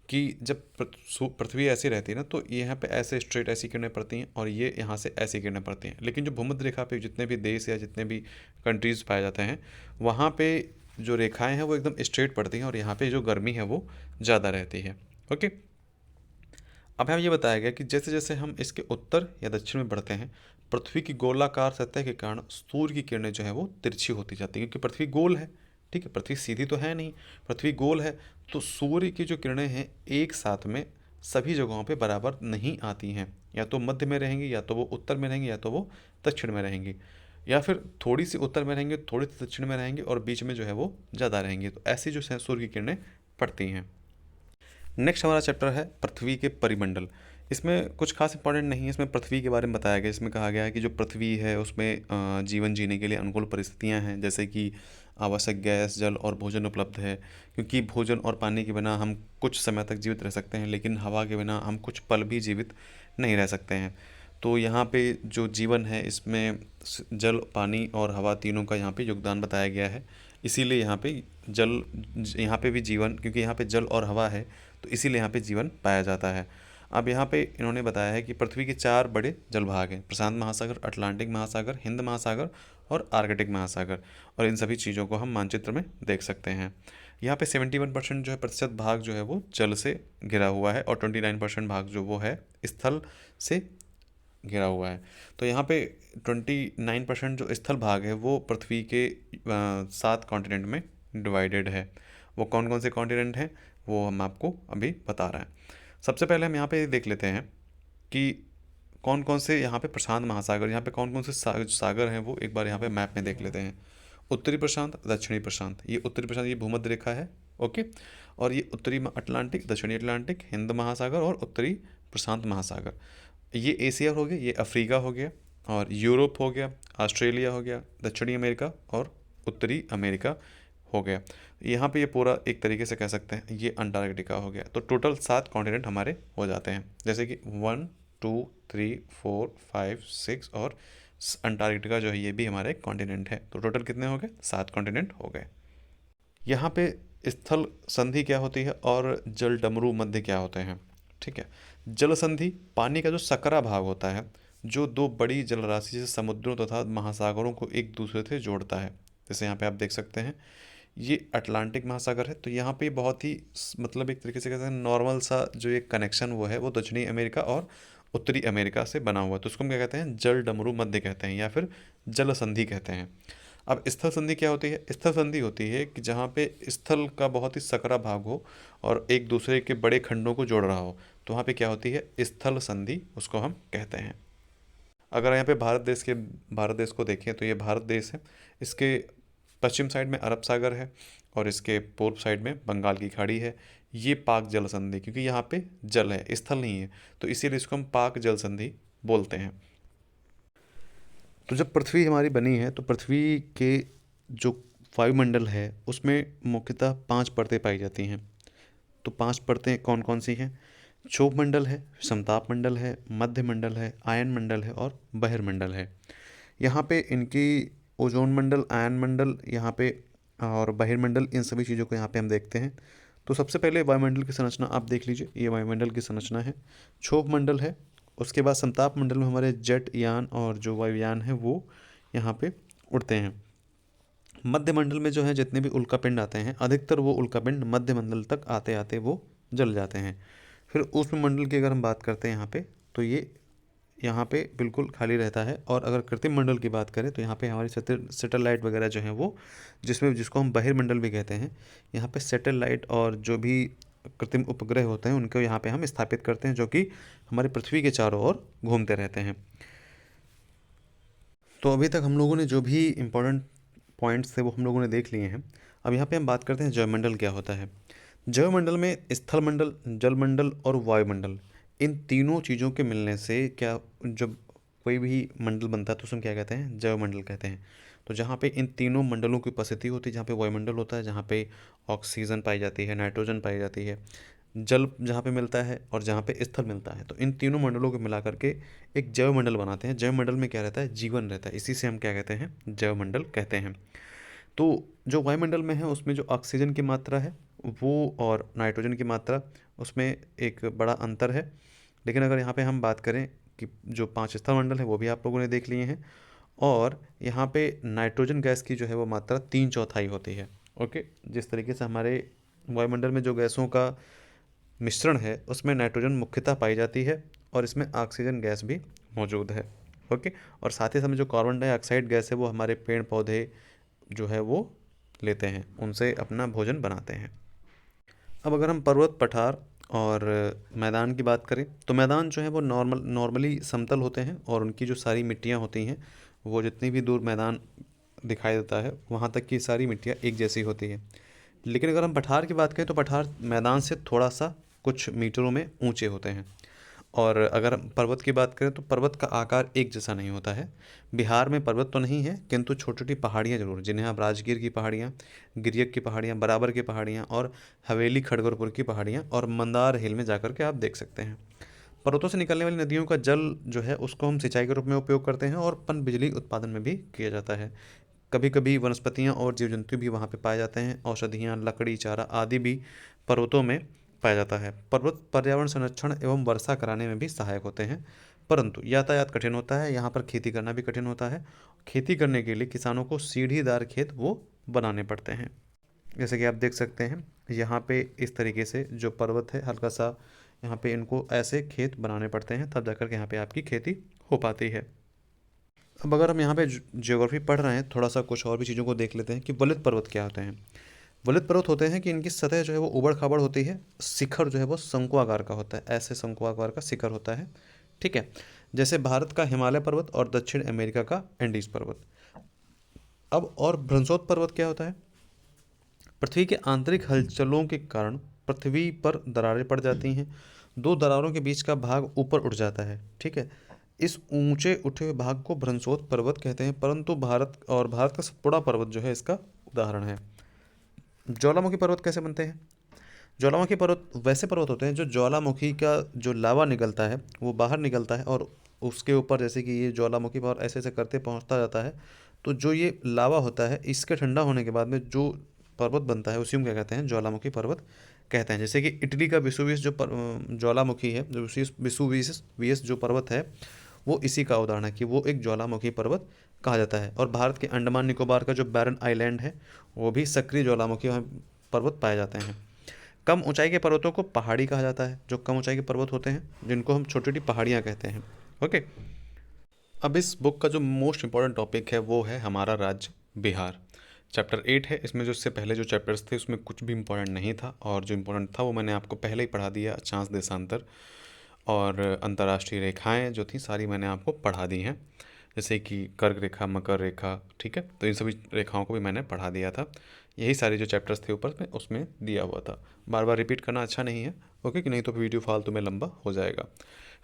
कि जब पृथ्वी ऐसी रहती है ना, तो ये यहाँ पे ऐसे स्ट्रेट ऐसी किरणें पड़ती हैं और ये यहाँ से ऐसी किरणें पड़ती हैं। लेकिन जो भूमध्य रेखा पे जितने भी देश या जितने भी कंट्रीज़ पाए जाते हैं, वहाँ पे जो रेखाएं हैं वो एकदम स्ट्रेट पड़ती हैं और यहाँ पे जो गर्मी है वो ज़्यादा रहती है। ओके, अब हमें ये बताया गया कि जैसे जैसे हम इसके उत्तर या दक्षिण में बढ़ते हैं, पृथ्वी की गोलाकार सतह के कारण सूर्य की किरणें जो है वो तिरछी होती जाती हैं, क्योंकि पृथ्वी गोल है। ठीक है, पृथ्वी सीधी तो है नहीं, पृथ्वी गोल है, तो सूर्य की जो किरणें हैं एक साथ में सभी जगहों पे बराबर नहीं आती हैं। या तो मध्य में रहेंगी, या तो वो उत्तर में रहेंगी, या तो वो दक्षिण में रहेंगी, या फिर थोड़ी सी उत्तर में रहेंगे, थोड़ी सी दक्षिण में रहेंगे और बीच में जो है वो ज़्यादा रहेंगी। तो ऐसी जो है सूर्य की किरणें पड़ती हैं। नेक्स्ट हमारा चैप्टर है पृथ्वी के परिमंडल। इसमें कुछ खास इंपॉर्टेंट नहीं है, इसमें पृथ्वी के बारे में बताया गया। इसमें कहा गया है कि जो पृथ्वी है उसमें जीवन जीने के लिए अनुकूल परिस्थितियां हैं, जैसे कि आवश्यक गैस, जल और भोजन उपलब्ध है। क्योंकि भोजन और पानी के बिना हम कुछ समय तक जीवित रह सकते हैं, लेकिन हवा के बिना हम कुछ पल भी जीवित नहीं रह सकते हैं। तो यहाँ पे जो जीवन है इसमें जल, पानी और हवा तीनों का यहाँ पे योगदान बताया गया है। इसीलिए यहाँ पे जल, यहाँ पे भी जीवन, क्योंकि यहाँ पे जल और हवा है तो इसीलिए यहाँ पे जीवन पाया जाता है। अब यहाँ पे इन्होंने बताया है कि पृथ्वी के 4 बड़े जलभाग हैं: प्रशांत महासागर, अटलांटिक महासागर, हिंद महासागर और आर्कटिक महासागर। और इन सभी चीज़ों को हम मानचित्र में देख सकते हैं। यहाँ पे 71% जो है प्रतिशत भाग जो है वो जल से घिरा हुआ है और 29% भाग जो वो है स्थल से घिरा हुआ है। तो यहाँ पे 29% जो स्थल भाग है वो पृथ्वी के 7 कॉन्टिनेंट में डिवाइडेड है। वो कौन कौन से कॉन्टिनेंट हैं वो हम आपको अभी बता रहे हैं। सबसे पहले हम यहाँ पे देख लेते हैं कि कौन कौन से यहाँ पे प्रशांत महासागर, यहाँ पे कौन कौन से सागर हैं वो एक बार यहाँ पे मैप में देख लेते हैं। उत्तरी प्रशांत, दक्षिणी प्रशांत, ये उत्तरी प्रशांत ये भूमध्य रेखा है। ओके, और ये उत्तरी अटलांटिक, दक्षिणी अटलांटिक, हिंद महासागर और उत्तरी प्रशांत महासागर। ये एशिया हो गया, ये अफ्रीका हो गया, और यूरोप हो गया, ऑस्ट्रेलिया हो गया, दक्षिणी अमेरिका और उत्तरी अमेरिका हो गया। यहाँ पे ये पूरा एक तरीके से कह सकते हैं ये अंटार्कटिका हो गया। तो टोटल 7 कॉन्टिनेंट हमारे हो जाते हैं, जैसे कि 1 2 3 4 5 6 और अंटार्कटिका जो है ये भी हमारे कॉन्टिनेंट है। तो टोटल कितने हो गए? 7 कॉन्टिनेंट हो गए। यहाँ पे स्थल संधि क्या होती है और जल डमरू मध्य क्या होते हैं? ठीक है, जल संधि पानी का जो सकरा भाग होता है, जो 2 बड़ी जलराशि जैसे समुद्रों तथा महासागरों को एक दूसरे से जोड़ता है। जैसे यहाँ पे आप देख सकते हैं ये अटलांटिक महासागर है, तो यहाँ पे बहुत ही मतलब एक तरीके से कहते हैं नॉर्मल सा जो एक कनेक्शन वो है वो दक्षिणी अमेरिका और उत्तरी अमेरिका से बना हुआ है। तो उसको हम क्या कहते हैं? जल डमरू मध्य कहते हैं या फिर जल संधि कहते हैं। अब स्थल संधि क्या होती है? स्थल संधि होती है कि जहाँ पे स्थल का बहुत ही सकरा भाग हो और एक दूसरे के बड़े खंडों को जोड़ रहा हो, तो वहाँ पे क्या होती है? स्थल संधि उसको हम कहते हैं। अगर यहाँ पे भारत देश को देखें तो ये भारत देश है, इसके पश्चिम साइड में अरब सागर है और इसके पूर्व साइड में बंगाल की खाड़ी है। ये पाक जल संधि, क्योंकि यहाँ पे जल है, स्थल नहीं है, तो इसीलिए इसको हम पाक जल संधि बोलते हैं। तो जब पृथ्वी हमारी बनी है तो पृथ्वी के जो वायुमंडल है उसमें मुख्यतः 5 परतें पाई जाती हैं। तो 5 परतें कौन कौन सी हैं? क्षोभ मंडल है, समताप मंडल है, मध्य मंडल है, आयन मंडल है और बहिर्मंडल है। यहाँ पे इनकी ओजोन मंडल, आयन मंडल यहाँ पे और बहिर्मंडल, इन सभी चीज़ों को यहाँ पे हम देखते हैं। तो सबसे पहले वायुमंडल की संरचना आप देख लीजिए, ये वायुमंडल की संरचना है। क्षोभ मंडल है, उसके बाद समताप मंडल में हमारे जेट यान और जो वायुयान है वो यहाँ पे उड़ते हैं। मध्य मंडल में जो है जितने भी उल्कापिंड आते हैं, अधिकतर वो उल्कापिंड मध्य मंडल तक आते आते वो जल जाते हैं। फिर उष्ण मंडल की अगर हम बात करते हैं यहाँ पे, तो ये यहाँ पे बिल्कुल खाली रहता है। और अगर कृत्रिम मंडल की बात करें तो यहाँ पे हमारी सैटेलाइट वगैरह जो हैं वो, जिसको हम बहिर्मंडल भी कहते हैं, यहाँ पे सैटेलाइट और जो भी कृत्रिम उपग्रह होते हैं उनको यहाँ पे हम स्थापित करते हैं, जो कि हमारी पृथ्वी के चारों ओर घूमते रहते हैं। तो अभी तक हम लोगों ने जो भी इम्पोर्टेंट पॉइंट्स थे वो हम लोगों ने देख लिए हैं। अब यहाँ पे हम बात करते हैं जैवमंडल क्या होता है। जैवमंडल में स्थलमंडल, जलमंडल और वायुमंडल, इन तीनों चीज़ों के मिलने से क्या जब कोई भी मंडल बनता है तो उसमें क्या कहते हैं, जैवमंडल कहते हैं। तो जहाँ पे इन तीनों मंडलों की उपस्थिति होती है, जहाँ पे वायुमंडल होता है, जहाँ पे ऑक्सीजन पाई जाती है, नाइट्रोजन पाई जाती है, जल जहाँ पे मिलता है और जहाँ पे स्थल मिलता है, तो इन तीनों मंडलों को मिला करके एक जैवमंडल बनाते हैं। जैवमंडल में क्या रहता है, जीवन रहता है, इसी से हम क्या कहते हैं, जैवमंडल कहते हैं। तो जो वायुमंडल में है उसमें जो ऑक्सीजन की मात्रा है वो और नाइट्रोजन की मात्रा, उसमें एक बड़ा अंतर है। लेकिन अगर यहाँ पे हम बात करें कि जो 5 स्थलमंडल है वो भी आप लोगों ने देख लिए हैं, और यहाँ पे नाइट्रोजन गैस की जो है वो मात्रा 3/4 होती है। ओके, जिस तरीके से हमारे वायुमंडल में जो गैसों का मिश्रण है उसमें नाइट्रोजन मुख्यतः पाई जाती है और इसमें ऑक्सीजन गैस भी मौजूद है। ओके, और साथ ही साथ में जो कार्बन डाइऑक्साइड गैस है वो हमारे पेड़ पौधे जो है वो लेते हैं, उनसे अपना भोजन बनाते हैं। अब अगर हम पर्वत, पठार और मैदान की बात करें तो मैदान जो है वो नॉर्मली समतल होते हैं और उनकी जो सारी मिट्टियाँ होती हैं वो जितनी भी दूर मैदान दिखाई देता है वहाँ तक की सारी मिट्टियाँ एक जैसी होती है। लेकिन अगर हम पठार की बात करें तो पठार मैदान से थोड़ा सा कुछ मीटरों में ऊंचे होते हैं। और अगर हम पर्वत की बात करें तो पर्वत का आकार एक जैसा नहीं होता है। बिहार में पर्वत तो नहीं है किंतु छोटी छोटी पहाड़ियाँ जरूर, जिन्हें आप राजगीर की पहाड़ियाँ, गिरियक की पहाड़ियाँ, बराबर की पहाड़ियाँ और हवेली खड़गपुर की पहाड़ियाँ और मंदार हिल में जाकर के आप देख सकते हैं। पर्वतों से निकलने वाली नदियों का जल जो है उसको हम सिंचाई के रूप में उपयोग करते हैं और पन बिजली उत्पादन में भी किया जाता है। कभी कभी वनस्पतियाँ और जीव जंतु भी वहाँ पे पाए जाते हैं, औषधियाँ, लकड़ी, चारा आदि भी पर्वतों में पाया जाता है। पर्वत पर्यावरण संरक्षण एवं वर्षा कराने में भी सहायक होते हैं, परंतु यातायात कठिन होता है, यहाँ पर खेती करना भी कठिन होता है। खेती करने के लिए किसानों को सीढ़ीदार खेत वो बनाने पड़ते हैं। जैसे कि आप देख सकते हैं यहाँ पे इस तरीके से जो पर्वत है हल्का सा, यहाँ पे इनको ऐसे खेत बनाने पड़ते हैं तब जाकर के यहाँ पे आपकी खेती हो पाती है। अब अगर हम यहाँ पे ज्योग्राफी पढ़ रहे हैं, थोड़ा सा कुछ और भी चीज़ों को देख लेते हैं कि वलित पर्वत क्या होते हैं। वलित पर्वत होते हैं कि इनकी सतह जो है वो उबड़ खाबड़ होती है, शिखर जो है वो शंकु आकार का होता है, ऐसे शंकु आकार का शिखर होता है। ठीक है, जैसे भारत का हिमालय पर्वत और दक्षिण अमेरिका का एंडीज पर्वत। अब और भ्रंशोत पर्वत क्या होता है, पृथ्वी के आंतरिक हलचलों के कारण पृथ्वी पर दरारें पड़ जाती हैं, दो दरारों के बीच का भाग ऊपर उठ जाता है। ठीक है, इस ऊंचे उठे हुए भाग को भ्रंशोत पर्वत कहते हैं, परंतु भारत का सतपुड़ा पर्वत जो है इसका उदाहरण है। ज्वालामुखी पर्वत कैसे बनते हैं, ज्वालामुखी पर्वत वैसे पर्वत होते हैं जो ज्वालामुखी का जो लावा निकलता है वो बाहर निकलता है और उसके ऊपर जैसे कि ये ज्वालामुखी पावर ऐसे ऐसे करते पहुंचता जाता है, तो जो ये लावा होता है इसके ठंडा होने के बाद में जो पर्वत बनता है उसी को क्या कहते हैं, ज्वालामुखी पर्वत कहते हैं। जैसे कि इटली का विसुवियस जो ज्वालामुखी है, जो विसुवियस जो पर्वत है वो इसी का उदाहरण है कि वो एक ज्वालामुखी पर्वत कहा जाता है। और भारत के अंडमान निकोबार का जो बैरन आइलैंड है वो भी सक्रिय ज्वालामुखी पर्वत पाए जाते हैं। कम ऊंचाई के पर्वतों को पहाड़ी कहा जाता है, जो कम ऊंचाई के पर्वत होते हैं जिनको हम छोटी छोटी पहाड़ियाँ कहते हैं। ओके, अब इस बुक का जो मोस्ट इम्पॉर्टेंट टॉपिक है वो है हमारा राज्य बिहार। चैप्टर 8 है, इसमें जो इससे पहले जो चैप्टर्स थे उसमें कुछ भी इम्पोर्टेंट नहीं था और जो इम्पोर्टेंट था वो मैंने आपको पहले ही पढ़ा दिया। अक्षांश, देशांतर और अंतर्राष्ट्रीय रेखाएं जो थी सारी मैंने आपको पढ़ा दी हैं, जैसे कि कर्क रेखा, मकर रेखा। ठीक है, तो इन सभी रेखाओं को भी मैंने पढ़ा दिया था। यही सारे जो चैप्टर्स थे ऊपर में उसमें दिया हुआ था। बार बार रिपीट करना अच्छा नहीं है, ओके, कि नहीं तो वीडियो फालतू में लंबा हो जाएगा।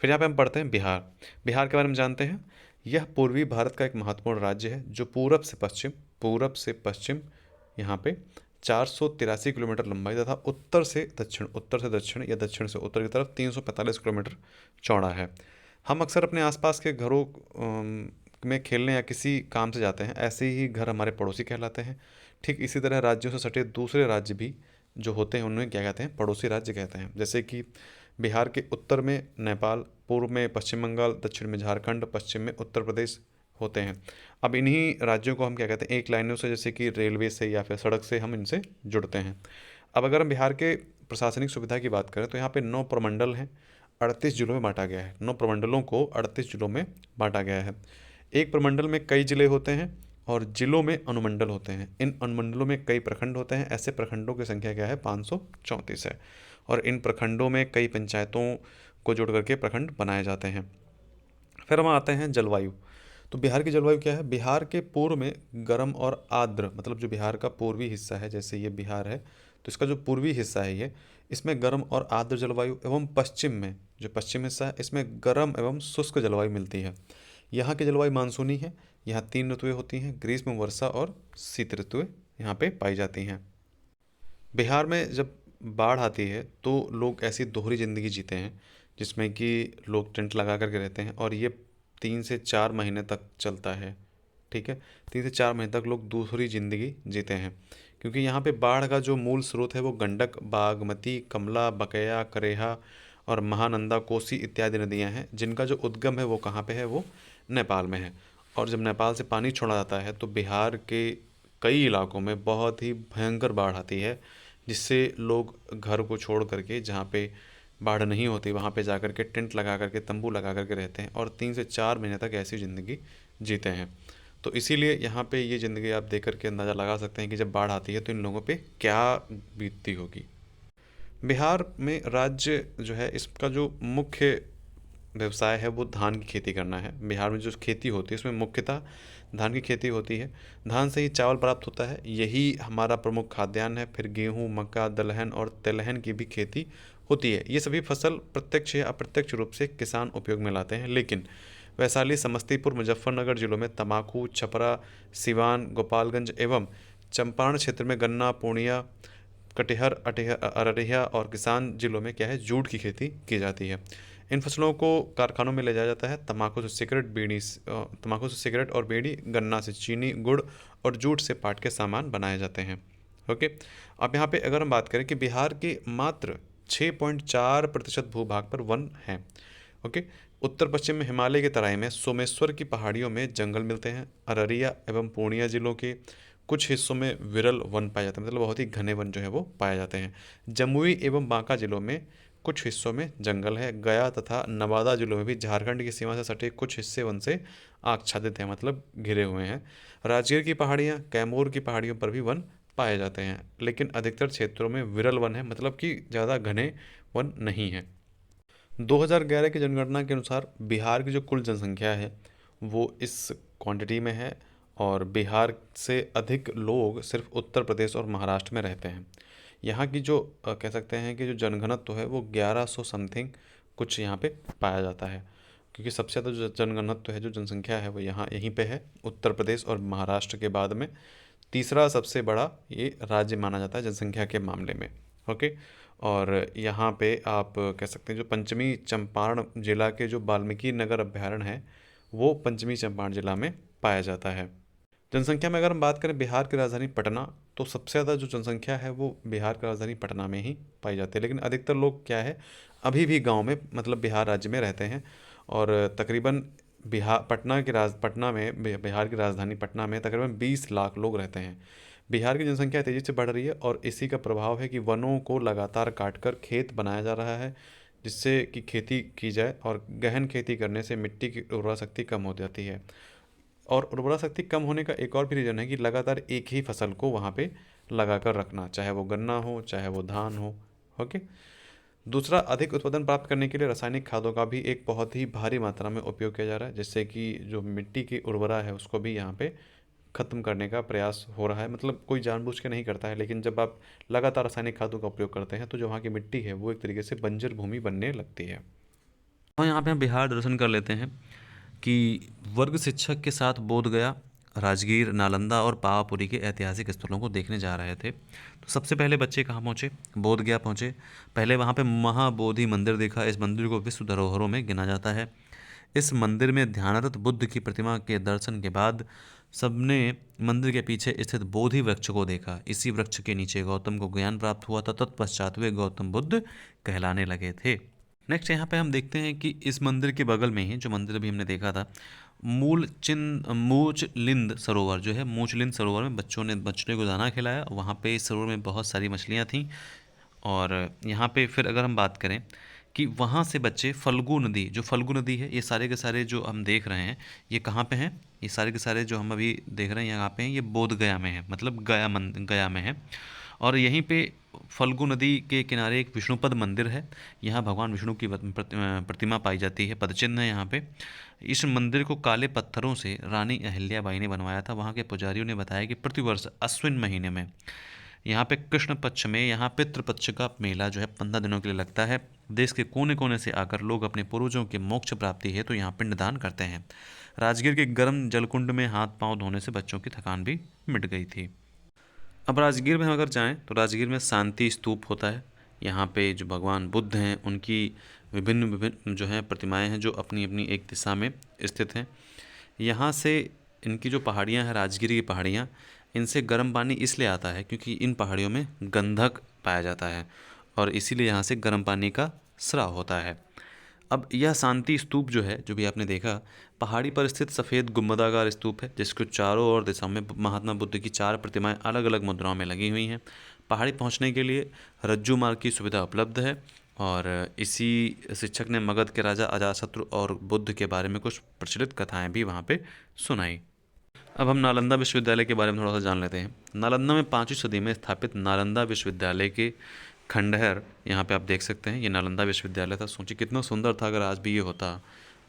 फिर यहाँ पे हम पढ़ते हैं बिहार। बिहार के बारे में जानते हैं, यह पूर्वी भारत का एक महत्वपूर्ण राज्य है जो पूरब से पश्चिम यहाँ पे 483 किलोमीटर लंबाई तथा उत्तर से दक्षिण या दक्षिण से उत्तर की तरफ 345 किलोमीटर चौड़ा है। हम अक्सर अपने आसपास के घरों में खेलने या किसी काम से जाते हैं, ऐसे ही घर हमारे पड़ोसी कहलाते हैं। ठीक इसी तरह राज्यों से सटे दूसरे राज्य भी जो होते हैं उन्हें क्या कहते हैं, पड़ोसी राज्य कहते हैं। जैसे कि बिहार के उत्तर में नेपाल, पूर्व में पश्चिम बंगाल, दक्षिण में झारखंड, पश्चिम में उत्तर प्रदेश होते हैं। अब इन्हीं राज्यों को हम क्या कहते हैं, एक लाइनों से जैसे कि रेलवे से या फिर सड़क से हम इनसे जुड़ते हैं। अब अगर हम बिहार के प्रशासनिक सुविधा की बात करें तो यहाँ पे 9 प्रमंडल हैं, 38 जिलों में बांटा गया है। 9 प्रमंडलों को 38 जिलों में बांटा गया है। एक प्रमंडल में कई जिले होते हैं और जिलों में अनुमंडल होते हैं। इन अनुमंडलों में कई प्रखंड होते हैं। ऐसे प्रखंडों की संख्या क्या है, 534 है। और इन प्रखंडों में कई पंचायतों को जोड़ करके प्रखंड बनाए जाते हैं। फिर हम आते हैं जलवायु। तो बिहार की जलवायु क्या है? बिहार के पूर्व में गर्म और आर्द्र, मतलब जो बिहार का पूर्वी हिस्सा है, जैसे ये बिहार है तो इसका जो पूर्वी हिस्सा है ये, इसमें गर्म और आर्द्र जलवायु, एवं पश्चिम में जो पश्चिम हिस्सा है इसमें गर्म एवं शुष्क जलवायु मिलती है। यहाँ की जलवायु मानसूनी है। यहाँ 3 ऋतुएं होती हैं, ग्रीष्म, वर्षा और शीत ऋतुएं यहाँ पे पाई जाती हैं। बिहार में जब बाढ़ आती है तो लोग ऐसी दोहरी ज़िंदगी जीते हैं जिसमें कि लोग टेंट लगा करके रहते हैं, और ये 3 से 4 महीने तक चलता है। ठीक है, 3 से 4 महीने तक लोग दूसरी ज़िंदगी जीते हैं, क्योंकि यहाँ पे बाढ़ का जो मूल स्रोत है वो गंडक, बागमती, कमला, बकया, करेहा और महानंदा, कोसी इत्यादि नदियाँ हैं, जिनका जो उद्गम है वो कहाँ पे है? वो नेपाल में है। और जब नेपाल से पानी छोड़ा जाता है तो बिहार के कई इलाकों में बहुत ही भयंकर बाढ़ आती है, जिससे लोग घर को छोड़ करके, जहाँ पे बाढ़ नहीं होती वहाँ पे जा कर के टेंट लगा करके, तंबू लगा करके रहते हैं, और 3 से 4 महीने तक ऐसी ज़िंदगी जीते हैं। तो इसीलिए यहाँ पे ये ज़िंदगी आप देख करके अंदाज़ा लगा सकते हैं कि जब बाढ़ आती है तो इन लोगों पे क्या बीतती होगी। बिहार में राज्य जो है, इसका जो मुख्य व्यवसाय है वो धान की खेती करना है। बिहार में जो खेती होती है उसमें मुख्यतः धान की खेती होती है। धान से ही चावल प्राप्त होता है, यही हमारा प्रमुख खाद्यान्न है। फिर गेहूँ, मक्का, दलहन और तिलहन की भी खेती होती है। ये सभी फसल प्रत्यक्ष या अप्रत्यक्ष रूप से किसान उपयोग में लाते हैं, लेकिन वैशाली, समस्तीपुर, मुजफ्फरनगर जिलों में तंबाकू, छपरा, सिवान, गोपालगंज एवं चंपारण क्षेत्र में गन्ना, पूर्णिया, कटिहार, अररिया और किसान जिलों में क्या है? जूट की खेती की जाती है। इन फसलों को कारखानों में ले जाया जाता है। तंबाकू से सिगरेट और बीड़ी, गन्ना से चीनी, गुड़ और जूट से पाट के सामान बनाए जाते हैं। ओके, अब यहाँ पे अगर हम बात करें कि बिहार के मात्र 6.4% भूभाग पर वन है। ओके, उत्तर पश्चिम में हिमालय के तराई में सोमेश्वर की पहाड़ियों में जंगल मिलते हैं। अररिया एवं पूर्णिया जिलों के कुछ हिस्सों में विरल वन पाए जाते हैं, मतलब बहुत ही घने वन जो है वो पाए जाते हैं। जमुई एवं बांका जिलों में कुछ हिस्सों में जंगल है। गया तथा नवादा जिलों में भी झारखंड की सीमा से सटे कुछ हिस्से वन से आच्छादित हैं, मतलब घिरे हुए हैं। राजगीर की पहाड़ियाँ, कैमूर की पहाड़ियों पर भी वन पाए जाते हैं, लेकिन अधिकतर क्षेत्रों में विरल वन है, मतलब कि ज़्यादा घने वन नहीं है। 2011 की जनगणना के अनुसार बिहार की जो कुल जनसंख्या है वो इस क्वांटिटी में है, और बिहार से अधिक लोग सिर्फ उत्तर प्रदेश और महाराष्ट्र में रहते हैं। यहाँ की जो कह सकते हैं कि जो जनघनत्व है वो 1100 समथिंग कुछ यहाँ पे पाया जाता है, क्योंकि सबसे ज़्यादा जो जनघनत्व है, जो जनसंख्या है वो यहाँ यहीं पे है, उत्तर प्रदेश और महाराष्ट्र के बाद में तीसरा सबसे बड़ा ये राज्य माना जाता है जनसंख्या के मामले में। ओके, और यहाँ पे आप कह सकते हैं जो पंचमी चंपारण जिला के जो वाल्मीकि नगर अभ्यारण्य है वो पंचमी चंपारण जिला में पाया जाता है। जनसंख्या में अगर हम बात करें बिहार की राजधानी पटना, तो सबसे ज़्यादा जो जनसंख्या है वो बिहार की राजधानी पटना में ही पाई जाती है, लेकिन अधिकतर लोग क्या है अभी भी गांव में, मतलब बिहार राज्य में रहते हैं। और तकरीबन बिहार की राजधानी पटना में तकरीबन 20 लाख लोग रहते हैं। बिहार की जनसंख्या तेज़ी से बढ़ रही है, और इसी का प्रभाव है कि वनों को लगातार काटकर खेत बनाया जा रहा है, जिससे कि खेती की जाए, और गहन खेती करने से मिट्टी की उर्वरा शक्ति कम हो जाती है। और उर्वरा शक्ति कम होने का एक और भी रीज़न है कि लगातार एक ही फसल को वहाँ पे लगा कर रखना, चाहे वो गन्ना हो चाहे वो धान हो। ओके, दूसरा, अधिक उत्पादन प्राप्त करने के लिए रासायनिक खादों का भी एक बहुत ही भारी मात्रा में उपयोग किया जा रहा है, जिससे कि जो मिट्टी की उर्वरा है उसको भी यहाँ पे ख़त्म करने का प्रयास हो रहा है। मतलब कोई जानबूझ के नहीं करता है, लेकिन जब आप लगातार रासायनिक खादों का उपयोग करते हैं तो जो वहाँ की मिट्टी है वो एक तरीके से बंजर भूमि बनने लगती है। और यहाँ पे हम बिहार दर्शन कर लेते हैं कि वर्ग शिक्षक के साथ बोध गया, राजगीर, नालंदा और पावापुरी के ऐतिहासिक स्थलों को देखने जा रहे थे। तो सबसे पहले बच्चे कहाँ पहुँचे? बोध गया पहुँचे। पहले वहाँ पे महाबोधि मंदिर देखा। इस मंदिर को विश्व धरोहरों में गिना जाता है। इस मंदिर में ध्यानरत बुद्ध की प्रतिमा के दर्शन के बाद सबने मंदिर के पीछे स्थित बोधि वृक्ष को देखा। इसी वृक्ष के नीचे गौतम को ज्ञान प्राप्त हुआ था। तत्पश्चात वे गौतम बुद्ध कहलाने लगे थे। नेक्स्ट यहाँ पे हम देखते हैं कि इस मंदिर के बगल में ही, जो मंदिर अभी हमने देखा था, मूचलिंद सरोवर जो है, मूचलिंद सरोवर में बच्चों ने को दाना खिलाया। वहाँ पे इस सरोवर में बहुत सारी मछलियाँ थीं। और यहाँ पे फिर अगर हम बात करें कि वहाँ से बच्चे फल्गु नदी, जो फल्गु नदी है, ये सारे के सारे जो हम देख रहे हैं ये कहाँ पे हैं? ये सारे के सारे जो हम अभी देख रहे हैं यहाँ पे हैं, ये बोध गया में है, मतलब गया में है। और यहीं पे फल्गु नदी के किनारे एक विष्णुपद मंदिर है। यहाँ भगवान विष्णु की प्रतिमा पाई जाती है, पदचिन्ह है यहाँ पे। इस मंदिर को काले पत्थरों से रानी अहिल्याबाई ने बनवाया था। वहाँ के पुजारियों ने बताया कि प्रतिवर्ष अश्विन महीने में यहाँ पे कृष्ण पक्ष में यहाँ पितृपक्ष का मेला जो है 15 दिनों के लिए लगता है। देश के कोने कोने से आकर लोग अपने पूर्वजों के मोक्ष प्राप्ति है तो यहाँ पिंडदान करते हैं। राजगीर के गर्म जलकुंड में हाथ पांव धोने से बच्चों की थकान भी मिट गई थी। अब राजगीर में अगर जाएं तो राजगीर में शांति स्तूप होता है। यहाँ पे जो भगवान बुद्ध हैं उनकी विभिन्न विभिन्न जो हैं प्रतिमाएं हैं जो अपनी अपनी एक दिशा में स्थित हैं। यहाँ से इनकी जो पहाड़ियाँ हैं, राजगिरी की पहाड़ियाँ, इनसे गर्म पानी इसलिए आता है क्योंकि इन पहाड़ियों में गंधक पाया जाता है और इसीलिए यहाँ से गर्म पानी का स्राव होता है। अब यह शांति स्तूप जो है, जो भी आपने देखा, पहाड़ी पर स्थित सफ़ेद गुंबदाकार स्तूप है जिसके चारों ओर दिशाओं में महात्मा बुद्ध की 4 प्रतिमाएं अलग अलग मुद्राओं में लगी हुई हैं। पहाड़ी पहुंचने के लिए रज्जू मार्ग की सुविधा उपलब्ध है। और इसी शिक्षक ने मगध के राजा अजातशत्रु और बुद्ध के बारे में कुछ प्रचलित कथाएं भी वहाँ पे सुनाई। अब हम नालंदा विश्वविद्यालय के बारे में थोड़ा सा जान लेते हैं। नालंदा में 5वीं सदी में स्थापित नालंदा विश्वविद्यालय के खंडहर यहाँ पे आप देख सकते हैं। ये नालंदा विश्वविद्यालय था। सोचिए कितना सुंदर था, अगर आज भी ये होता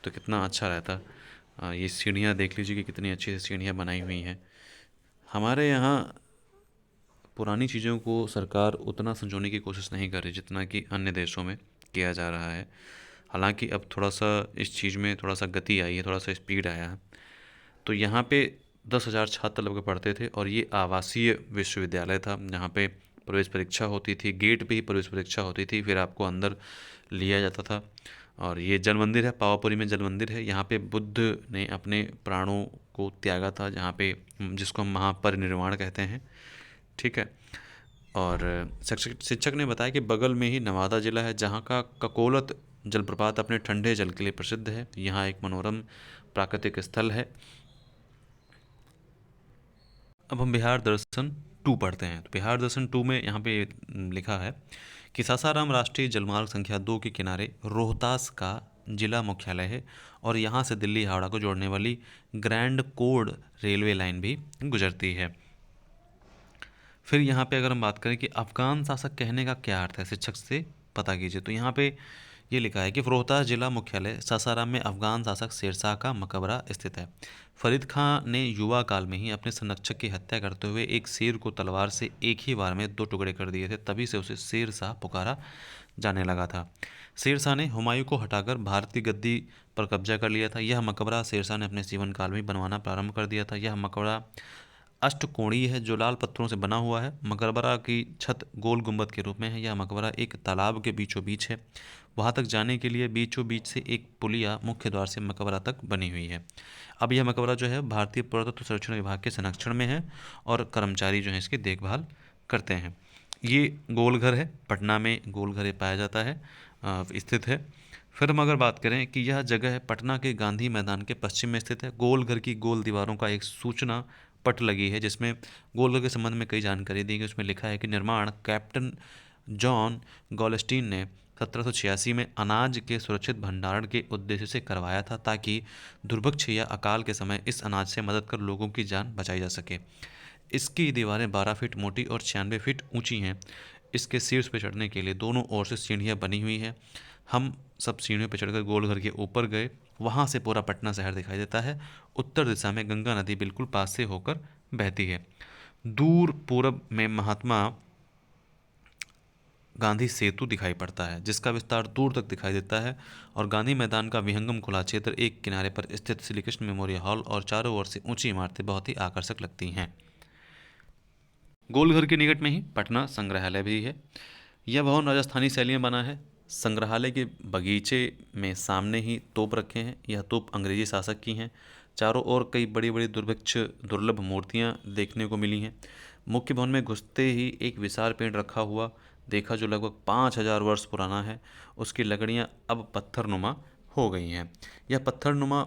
तो कितना अच्छा रहता। ये सीढ़ियाँ देख लीजिए कि कितनी अच्छी सी सीढ़ियाँ बनाई हुई हैं। हमारे यहाँ पुरानी चीज़ों को सरकार उतना संजोने की कोशिश नहीं कर रही जितना कि अन्य देशों में किया जा रहा है। हालांकि अब थोड़ा सा इस चीज़ में थोड़ा सा गति आई है, थोड़ा सा स्पीड आया है। तो यहाँ पे 10,000 छात्र लोग पढ़ते थे और ये आवासीय विश्वविद्यालय था जहाँ पे प्रवेश परीक्षा होती थी, गेट पे ही प्रवेश परीक्षा होती थी, फिर आपको अंदर लिया जाता था। और ये जल मंदिर है, पावापुरी में जल मंदिर है। यहाँ पे बुद्ध ने अपने प्राणों को त्यागा था, जहाँ पे जिसको हम महापरिनिर्वाण कहते हैं, ठीक है। और शिक्षक ने बताया कि बगल में ही नवादा जिला है जहाँ का ककोलत जलप्रपात अपने ठंडे जल के लिए प्रसिद्ध है। यहाँ एक मनोरम प्राकृतिक स्थल है। अब हम बिहार दर्शन 2 पढ़ते हैं। तो बिहार दर्शन 2 में यहाँ पे लिखा है कि सासाराम राष्ट्रीय जलमार्ग संख्या 2 के किनारे रोहतास का जिला मुख्यालय है और यहाँ से दिल्ली हावड़ा को जोड़ने वाली ग्रैंड कोड रेलवे लाइन भी गुजरती है। फिर यहाँ पे अगर हम बात करें कि अफगान शासक कहने का क्या अर्थ है, शिक्षक से पता कीजिए। तो यहाँ पे ये लिखा है कि रोहतास जिला मुख्यालय सासाराम में अफगान शासक शेरशाह का मकबरा स्थित है। फरीद खां ने युवा काल में ही अपने संरक्षक की हत्या करते हुए एक शेर को तलवार से एक ही बार में 2 टुकड़े कर दिए थे, तभी से उसे शेर शाह पुकारा जाने लगा था। शेर शाह ने हुमायूं को हटाकर भारतीय गद्दी पर कब्जा कर लिया था। यह मकबरा शेर शाह ने अपने जीवन काल में बनवाना प्रारंभ कर दिया था। यह मकबरा अष्टकोणीय है जो लाल पत्थरों से बना हुआ है। मकबरा की छत गोल गुंबद के रूप में है। यह मकबरा एक तालाब के बीचों बीच है। वहाँ तक जाने के लिए बीचों बीच से एक पुलिया मुख्य द्वार से मकबरा तक बनी हुई है। अब यह मकबरा जो है भारतीय पुरातत्व संरक्षण विभाग के संरक्षण में है और कर्मचारी जो है इसकी देखभाल करते हैं। ये गोलघर है, पटना में गोलघर पाया जाता है, स्थित है। फिर हम अगर बात करें कि यह जगह है पटना के गांधी मैदान के पश्चिम में स्थित है। गोलघर की गोल दीवारों का एक सूचना पट लगी है जिसमें गोलघर के संबंध में कई जानकारी दी गई। उसमें लिखा है कि निर्माण कैप्टन जॉन गॉलस्टीन ने 1786 में अनाज के सुरक्षित भंडारण के उद्देश्य से करवाया था ताकि दुर्भिक्ष या अकाल के समय इस अनाज से मदद कर लोगों की जान बचाई जा सके। इसकी दीवारें 12 फीट मोटी और 96 फीट ऊंची हैं। इसके शीर्ष पर चढ़ने के लिए दोनों ओर से सीढ़ियां बनी हुई हैं। हम सब सीढ़ियों पर चढ़कर गोलघर के ऊपर गए। वहाँ से पूरा पटना शहर दिखाई देता है। उत्तर दिशा में गंगा नदी बिल्कुल पास से होकर बहती है। दूर पूरब में महात्मा गांधी सेतु दिखाई पड़ता है जिसका विस्तार दूर तक दिखाई देता है। और गांधी मैदान का विहंगम खुला क्षेत्र, एक किनारे पर स्थित श्री कृष्ण मेमोरियल हॉल और चारों ओर से ऊंची इमारतें बहुत ही आकर्षक लगती हैं। गोलघर के निकट में ही पटना संग्रहालय भी है। यह भवन राजस्थानी शैली में बना है। संग्रहालय के बगीचे में सामने ही तोप रखे हैं। यह तोप अंग्रेजी शासक की हैं। चारों ओर कई बड़ी बड़ी दुर्लभ मूर्तियां देखने को मिली हैं। मुख्य भवन में घुसते ही एक विशाल पेड़ रखा हुआ देखा जो लगभग 5,000 वर्ष पुराना है। उसकी लकड़ियां अब पत्थरनुमा हो गई हैं। यह पत्थरनुमा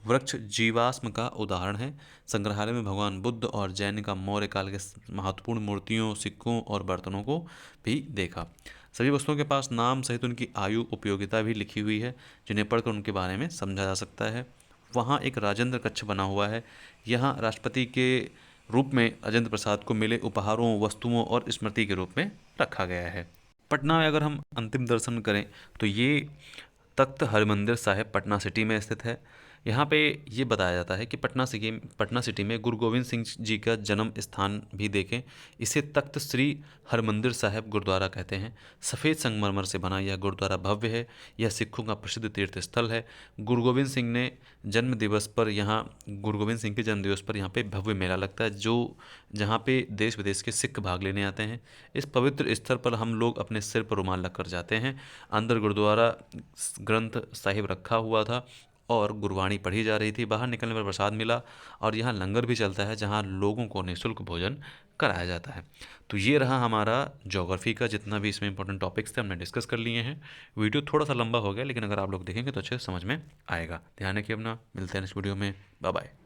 वृक्ष जीवाश्म का उदाहरण है। संग्रहालय में भगवान बुद्ध और जैन का मौर्य काल के महत्वपूर्ण मूर्तियों, सिक्कों और बर्तनों को भी देखा। सभी वस्तुओं के पास नाम सहित उनकी आयु, उपयोगिता भी लिखी हुई है जिन्हें पढ़कर उनके बारे में समझा जा सकता है। वहाँ एक राजेंद्र कक्ष बना हुआ है। यहाँ राष्ट्रपति के रूप में राजेंद्र प्रसाद को मिले उपहारों, वस्तुओं और स्मृति के रूप में रखा गया है। पटना में अगर हम अंतिम दर्शन करें तो ये तख्त हरमंदिर साहिब पटना सिटी में स्थित है। यहाँ पे ये बताया जाता है कि पटना सिटी में गुरु गोविंद सिंह जी का जन्म स्थान भी देखें। इसे तख्त श्री हरमंदिर साहिब गुरुद्वारा कहते हैं। सफ़ेद संगमरमर से बना यह गुरुद्वारा भव्य है। यह सिखों का प्रसिद्ध तीर्थ स्थल है। गुरु गोविंद सिंह ने जन्म दिवस पर यहाँ गुरु गोविंद सिंह के जन्म दिवस पर यहाँ पे भव्य मेला लगता है, जो जहाँ पे देश विदेश के सिख भाग लेने आते हैं। इस पवित्र स्थल पर हम लोग अपने सिर पर रुमाल रख कर जाते हैं। अंदर गुरुद्वारा ग्रंथ साहिब रखा हुआ था और गुरबाणी पढ़ी जा रही थी। बाहर निकलने पर प्रसाद मिला और यहाँ लंगर भी चलता है, जहाँ लोगों को निःशुल्क भोजन कराया जाता है। तो ये रहा हमारा ज्योग्राफी का, जितना भी इसमें इंपॉर्टेंट टॉपिक्स थे हमने डिस्कस कर लिए हैं। वीडियो थोड़ा सा लंबा हो गया, लेकिन अगर आप लोग देखेंगे तो अच्छे से समझ में आएगा। ध्यान रखिए अपना, मिलते हैं नेक्स्ट वीडियो में। Bye bye.